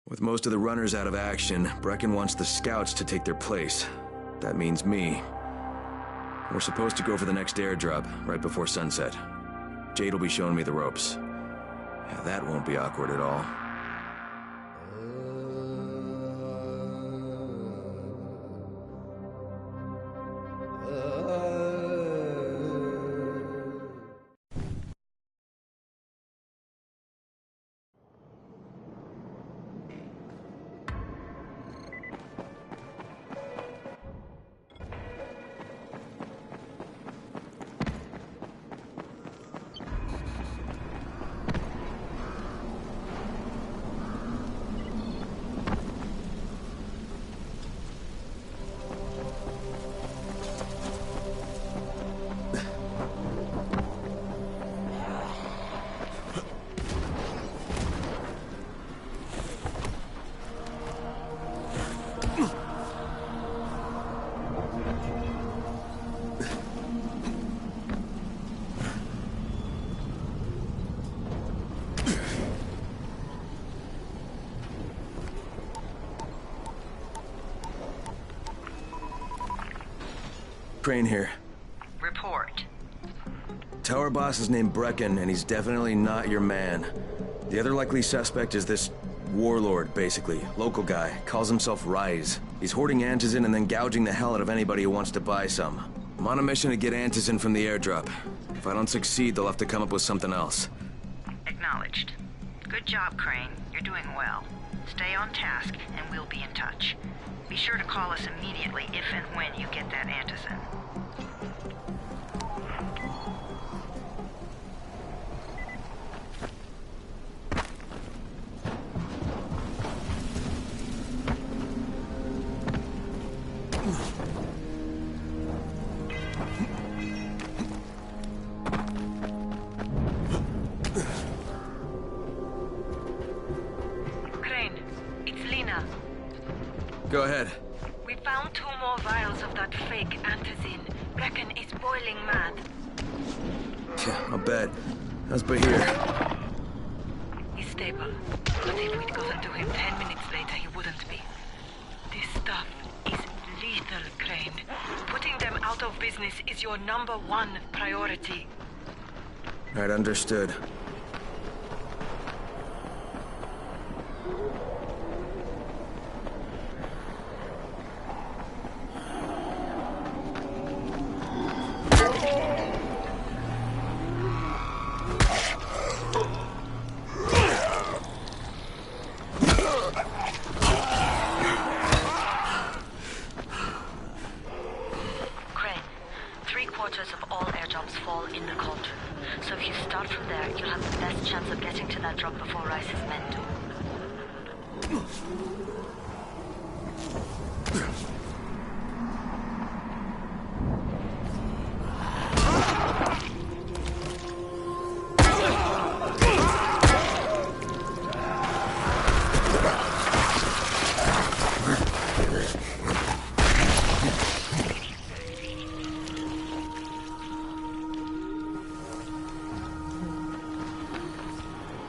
With most of the runners out of action, Brecken wants the scouts to take their place. That means me. We're supposed to go for the next airdrop, right before sunset. Jade will be showing me the ropes. Yeah, that won't be awkward at all. Crane here. Report. Tower boss is named Brecken, and he's definitely not your man. The other likely suspect is this warlord, basically. Local guy. Calls himself Rise. He's hoarding Antizin and then gouging the hell out of anybody who wants to buy some. I'm on a mission to get Antizin from the airdrop. If I don't succeed, they'll have to come up with something else. Acknowledged. Good job, Crane. You're doing well. Stay on task, and we'll be in touch. Be sure to call us immediately if and when you get that Antizin. Crane, it's Lena. Go ahead. We found 2 more vials of that fake Antizin. Brecken is boiling mad. Yeah, I'll bet. How's Bahir? He's stable. But if we'd gotten to him 10 minutes later, he wouldn't be. This stuff is lethal, Crane. Putting them out of business is your #1 priority. Right, understood. Crane, 3/4 of all airdrops fall in the cauldron. So if you start from there, you'll have chance of getting to that drop before Rice's men do.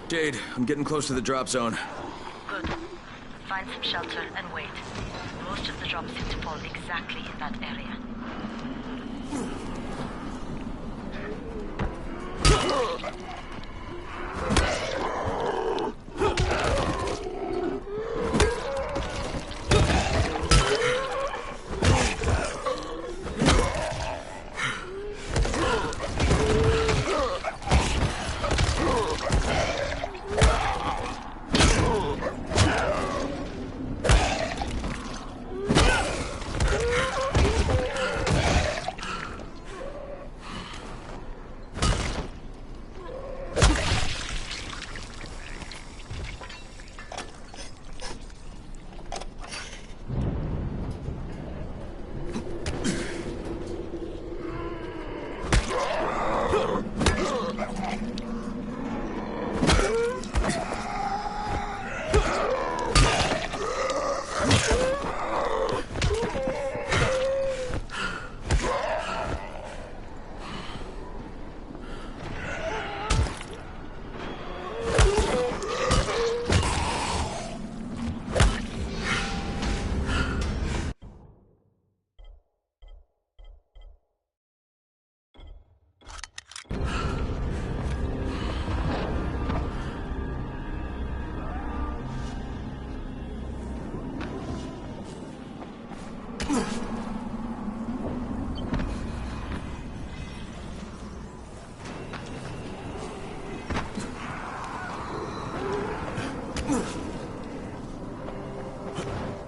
Jade, I'm getting close to the drop zone. Good. Find some shelter and wait. Most of the drops seem to fall exactly in that area.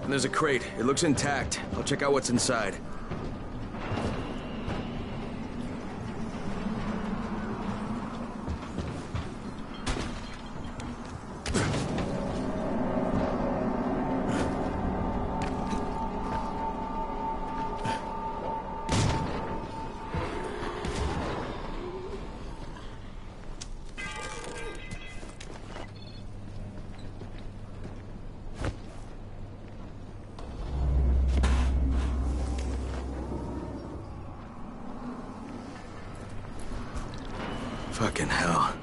There's a crate. It looks intact. I'll check out what's inside. Fucking hell.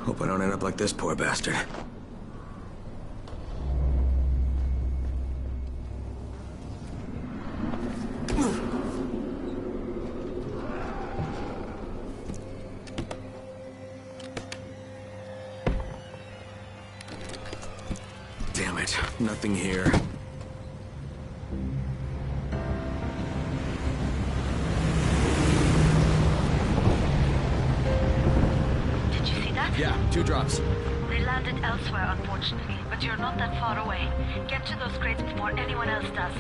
Hope I don't end up like this poor bastard. Damn it, nothing here. Yeah, 2 drops. They landed elsewhere, unfortunately, but you're not that far away. Get to those crates before anyone else does.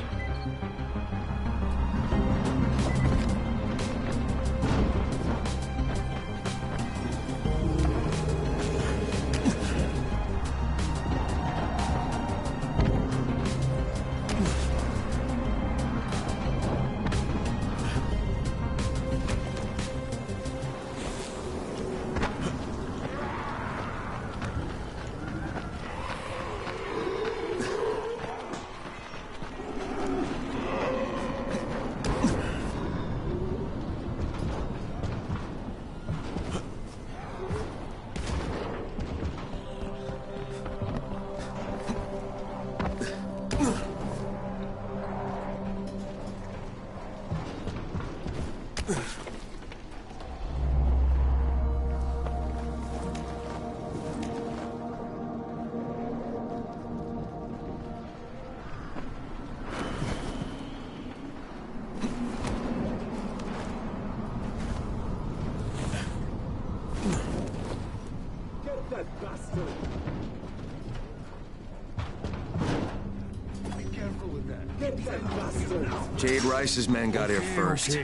Jade Rice's men got here first.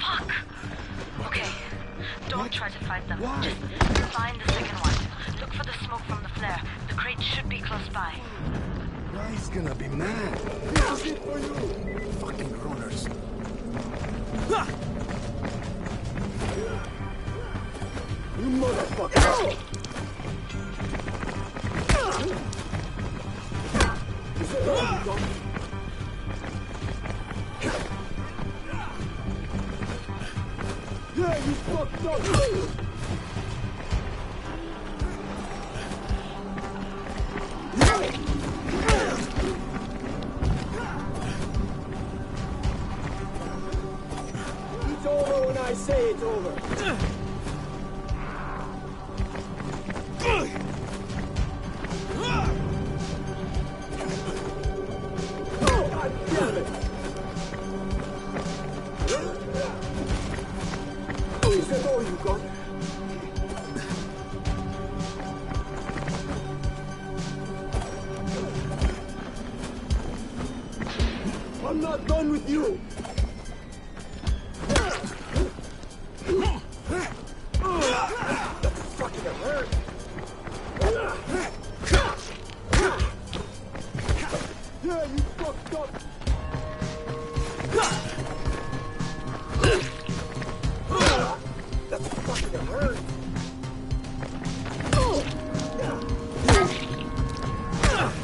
Fuck! Okay, don't try to fight them. Just find the second one. by. He's gonna be mad. This is it for you. Fucking runners. You motherfucker! Is it all you got? Yeah, you fucked up! It's over when I say it's over. God damn it! Is that all you got? I'm not done with you! That's fucking hurt! Yeah, you fucked up! That's fucking hurt!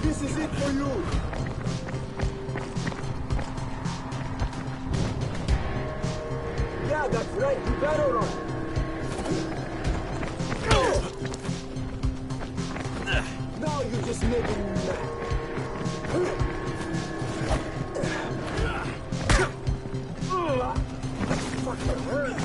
This is it for you! Yeah, that's right, you better run! Now you're just making me mad. That's fucking hurt!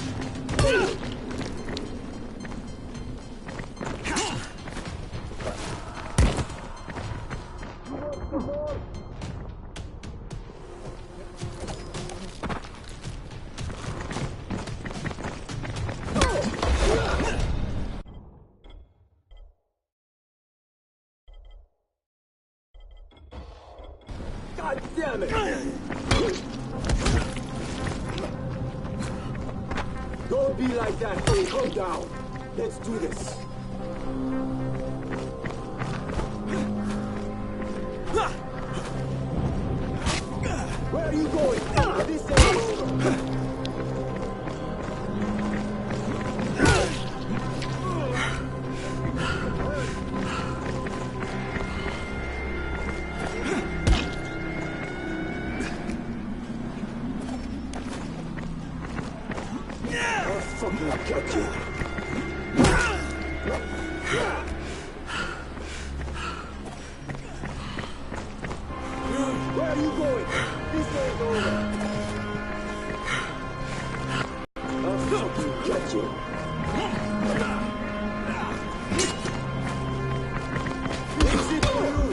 God damn it! Don't be like that. Calm down. Let's do this. Where are you going? This ain't over. I'll fucking get you. Where are you going? This ain't over. I'll fucking get you. This is for you.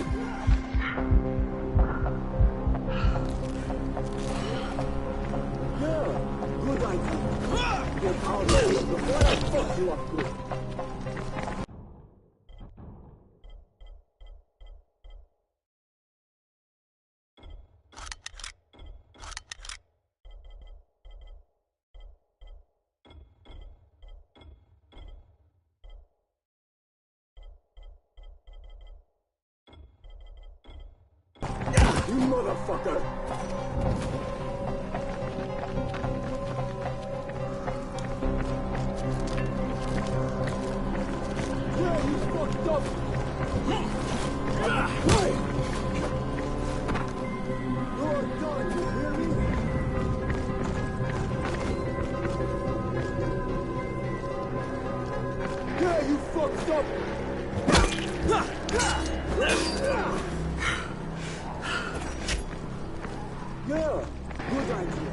Yeah, good idea. Get out of here before I fuck you up good. You motherfucker! Yeah, you fucked up! Wait! You're done, you hear me? Yeah, you fucked up! Yeah, good idea.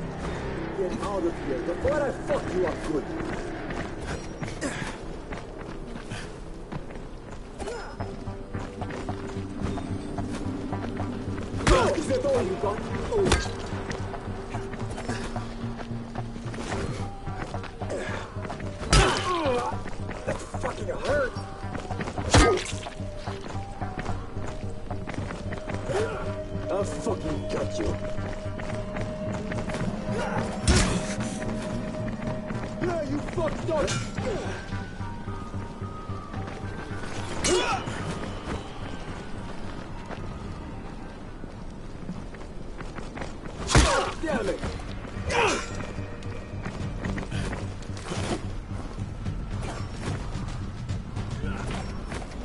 Get out of here before I fuck you up good. Is that all you got? That fucking hurt. I'll fucking cut you. Yeah, you fucked up.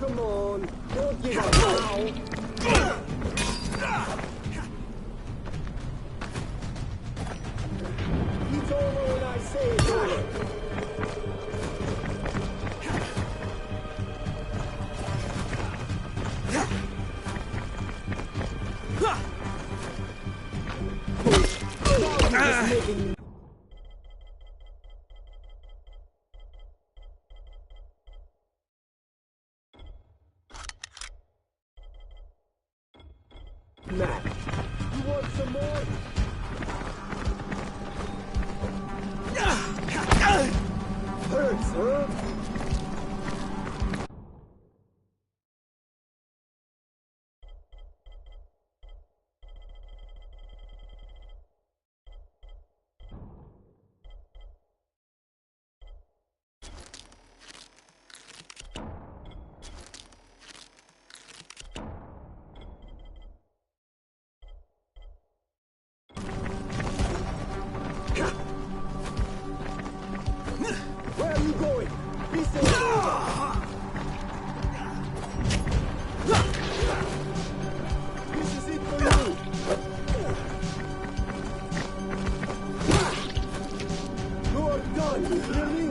Come on, don't give up now. It's over when I say it's over. Matt, you want some more? Hurts, huh? Where are you going? This is This is it for you. You are done, you hear me?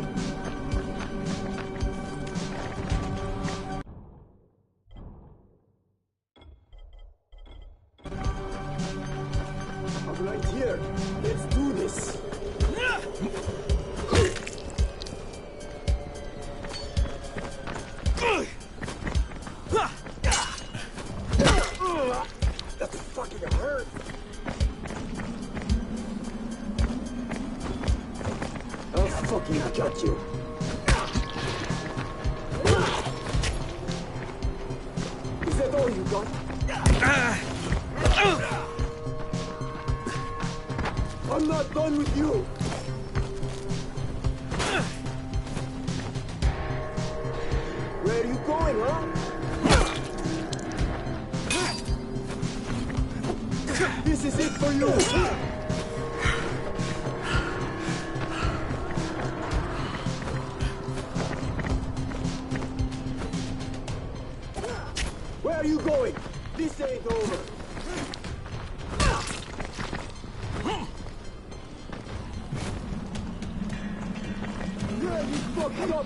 I'm right here. Let's do this. That's fucking hurt. I'll fucking got you. Is that all you got? I'm not done with you. Where are you going, huh? This is it for you! Where are you going? This ain't over! Yeah, you fucked up!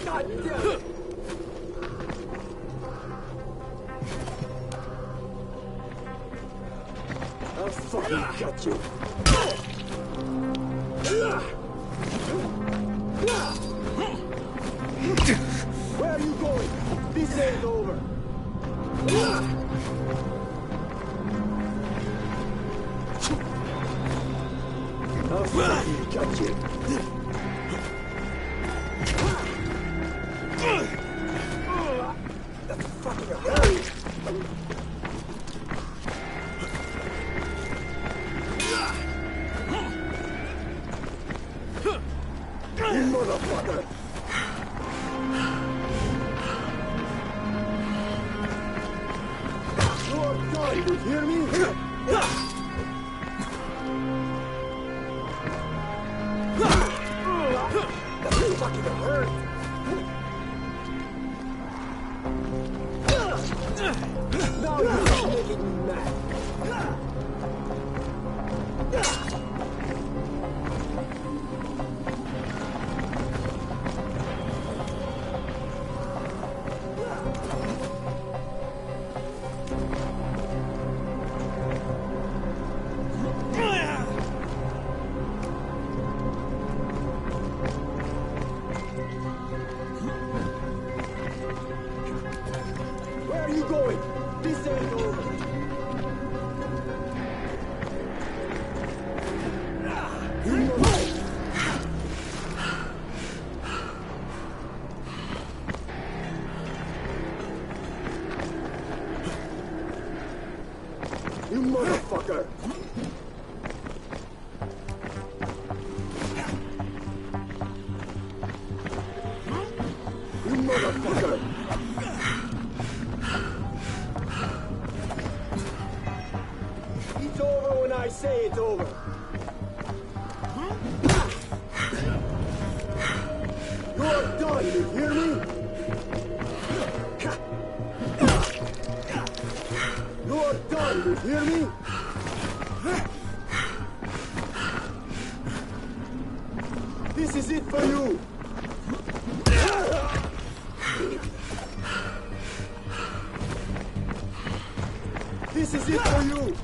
God damn it! I'll fucking got you. Where are you going? This ain't over. I'll fucking got you. That's fucking hurt. You motherfucker! You're done, you hear me? That fucking hurt! Now you're making me mad! Where are you going? This ain't over. You motherfucker! You motherfucker! It's over when I say it's over. done, you hear me? You're done, you hear me? This is it for you! This is it for you!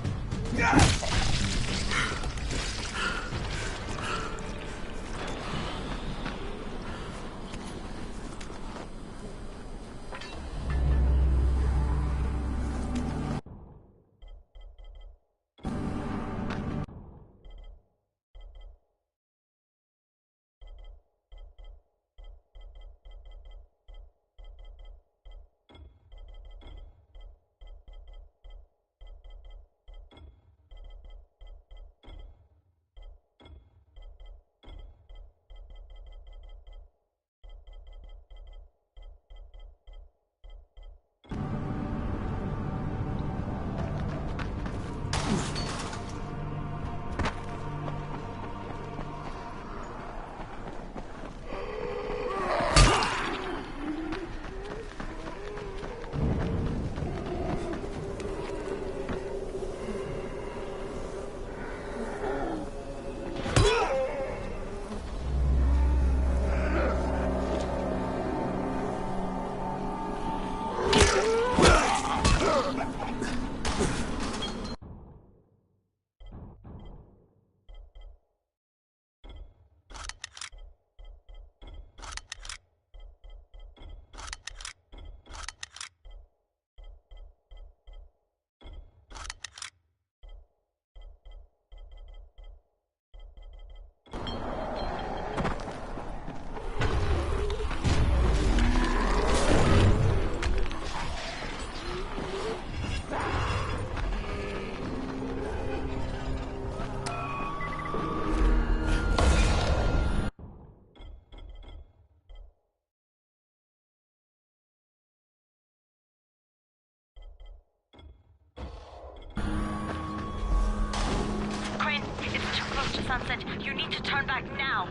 Sunset, you need to turn back now.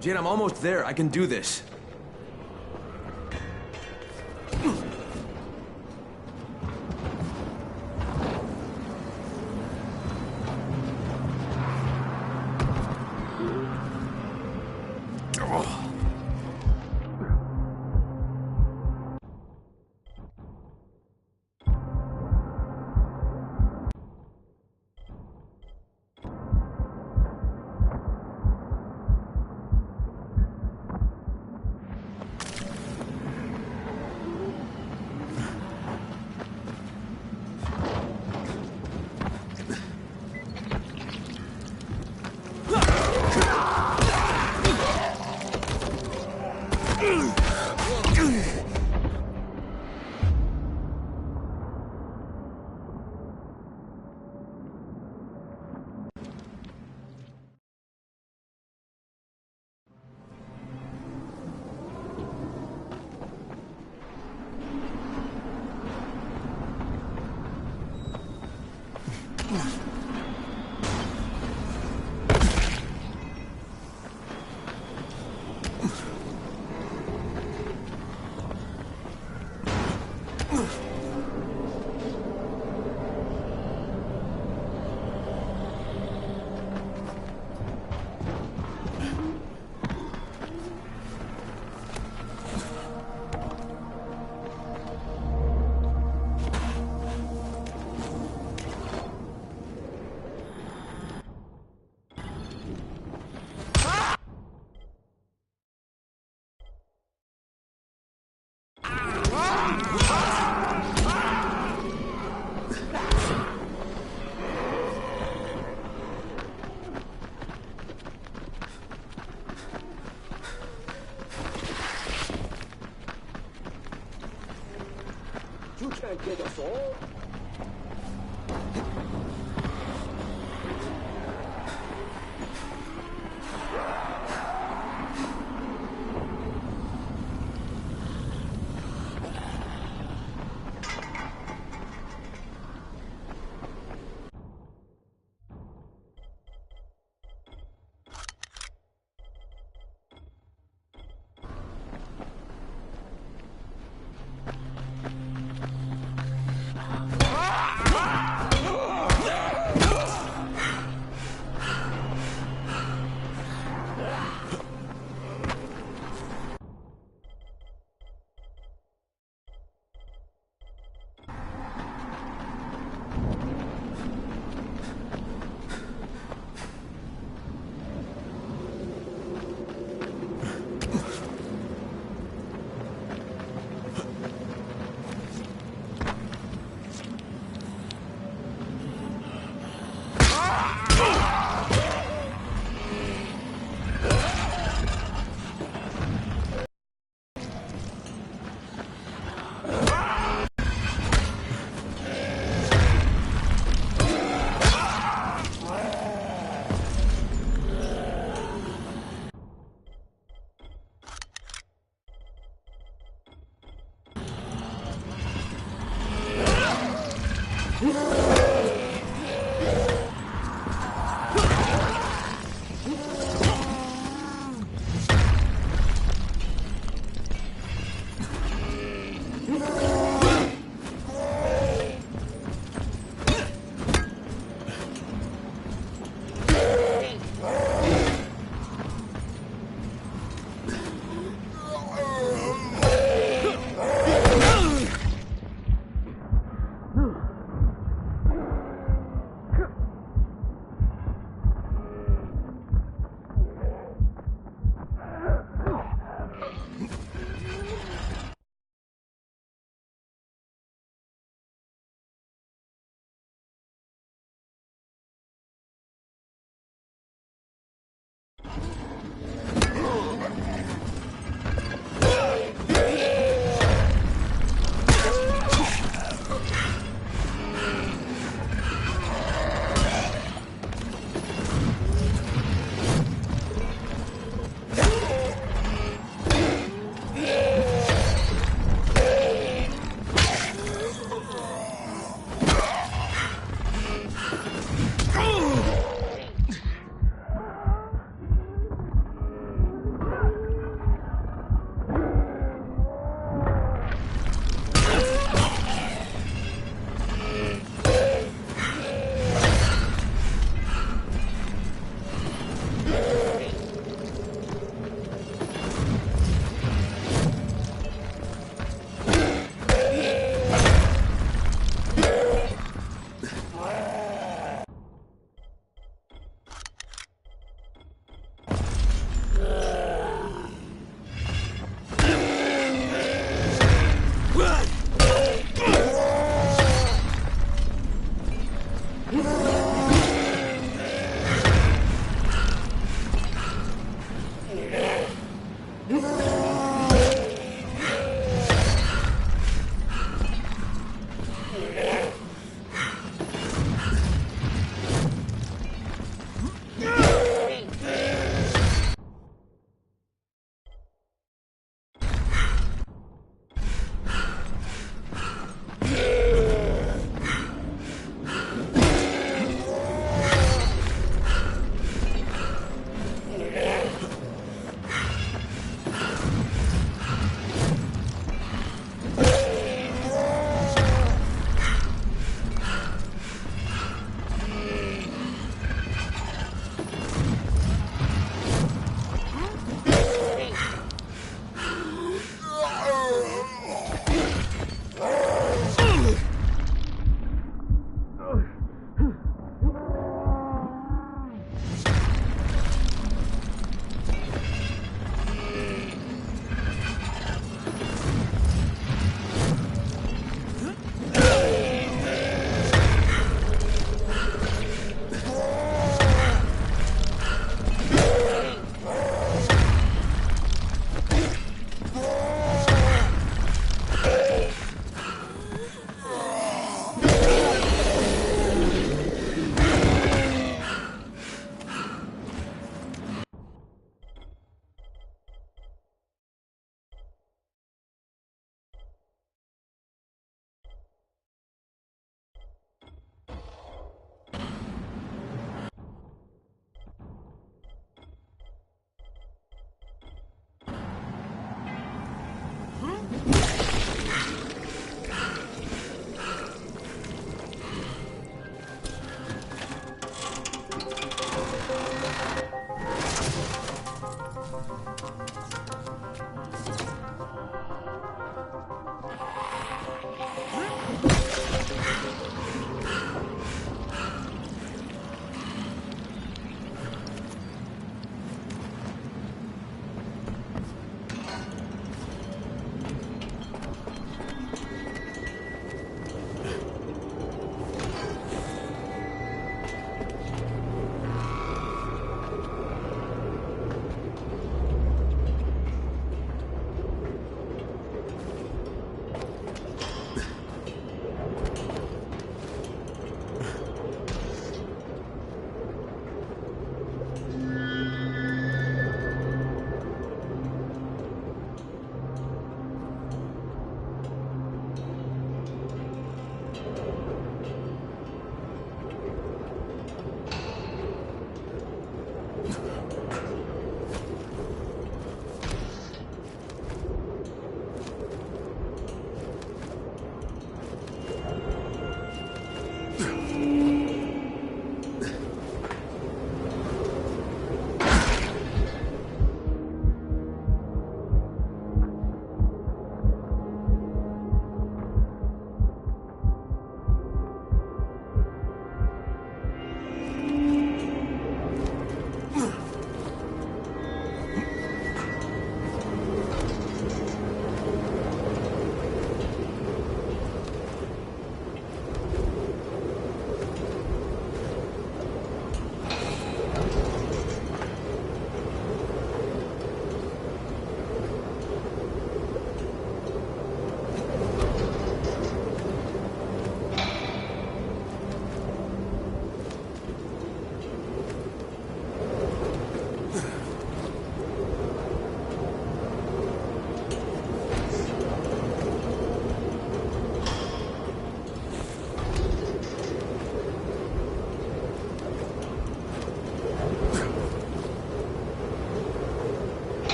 Jane, I'm almost there. I can do this. You can't get us all.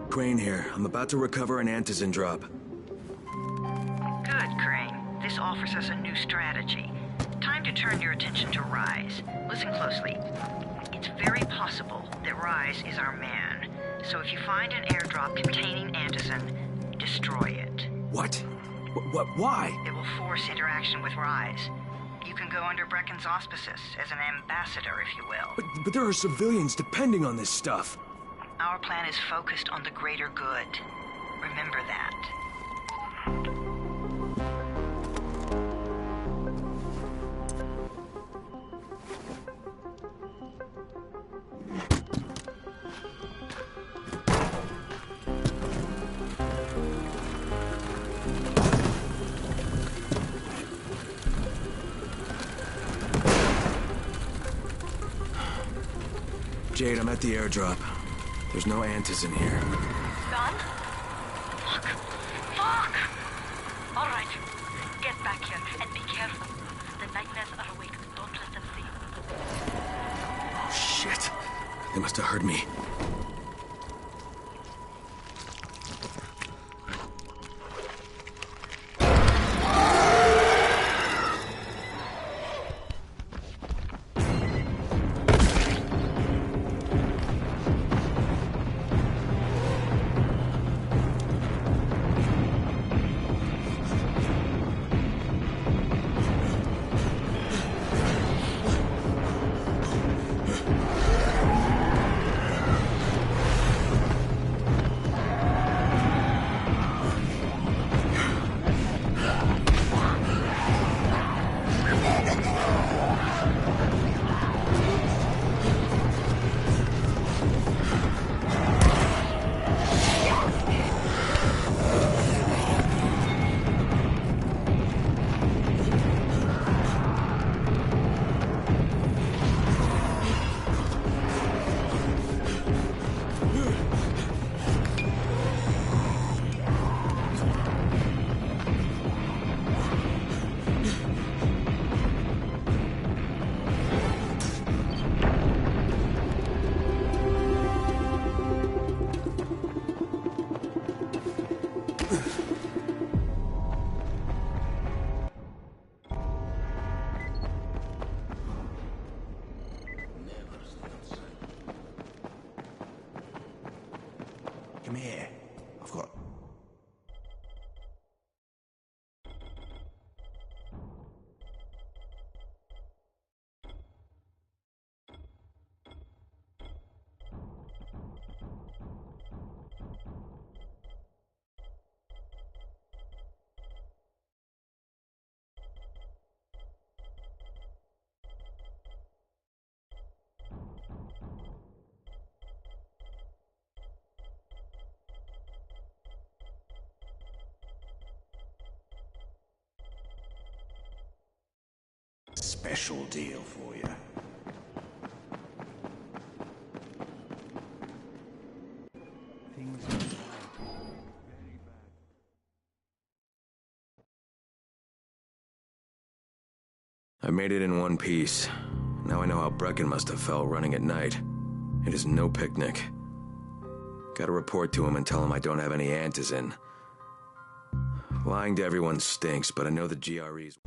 Crane here. I'm about to recover an Antizin drop. Good, Crane. This offers us a new strategy. Time to turn your attention to Rise. Listen closely. It's very possible that Rise is our man. So if you find an airdrop containing Antizin, destroy it. What? Why? It will force interaction with Rise. You can go under Brecken's auspices as an ambassador, if you will. But there are civilians depending on this stuff. Our plan is focused on the greater good. Remember that. Jade, I'm at the airdrop. There's no Antizin here. Done? Fuck. Fuck! Alright. Get back here and be careful. The nightmares are awake. Don't let them see you. Oh, shit. They must have heard me. Come here. I've got... Special deal for you. I made it in one piece. Now I know how Brecken must have felt running at night. It is no picnic. Gotta report to him and tell him I don't have any antizin. Lying to everyone stinks, but I know the GREs...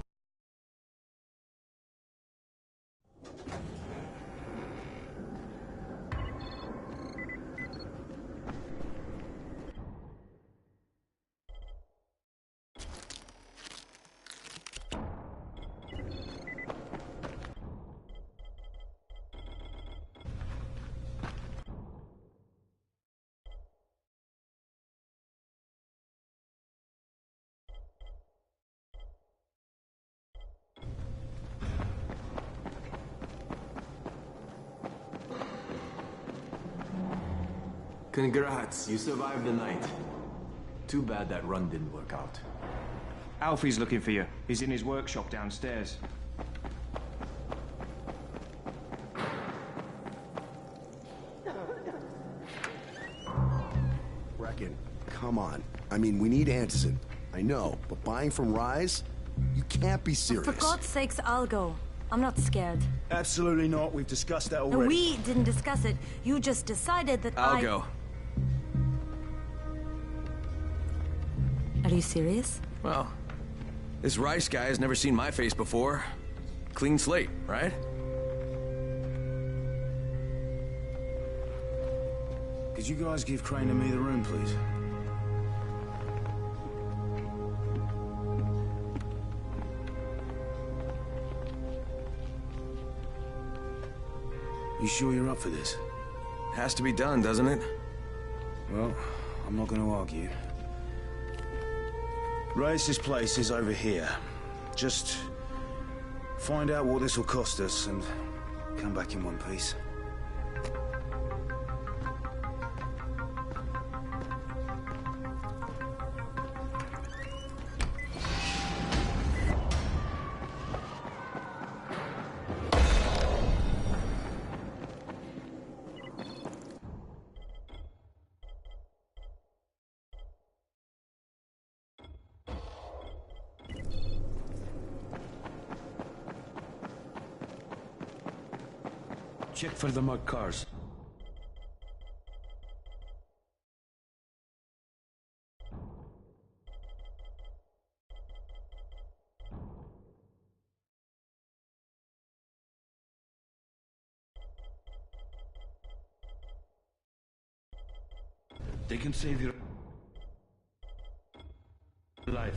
Congrats, you survived the night. Too bad that run didn't work out. Alfie's looking for you. He's in his workshop downstairs. Brecken, come on. I mean, we need antizin. I know, but buying from Rise? You can't be serious. For God's sakes, I'll go. I'm not scared. Absolutely not. We've discussed that already. No, we didn't discuss it. You just decided that I'll go. Are you serious? Well, this Rice guy has never seen my face before. Clean slate, right? Could you guys give Crane and me the room, please? You sure you're up for this? Has to be done, doesn't it? Well, I'm not going to argue. Race's place is over here. Just find out what this will cost us and come back in one piece. Check for the marked cars. They can save your life.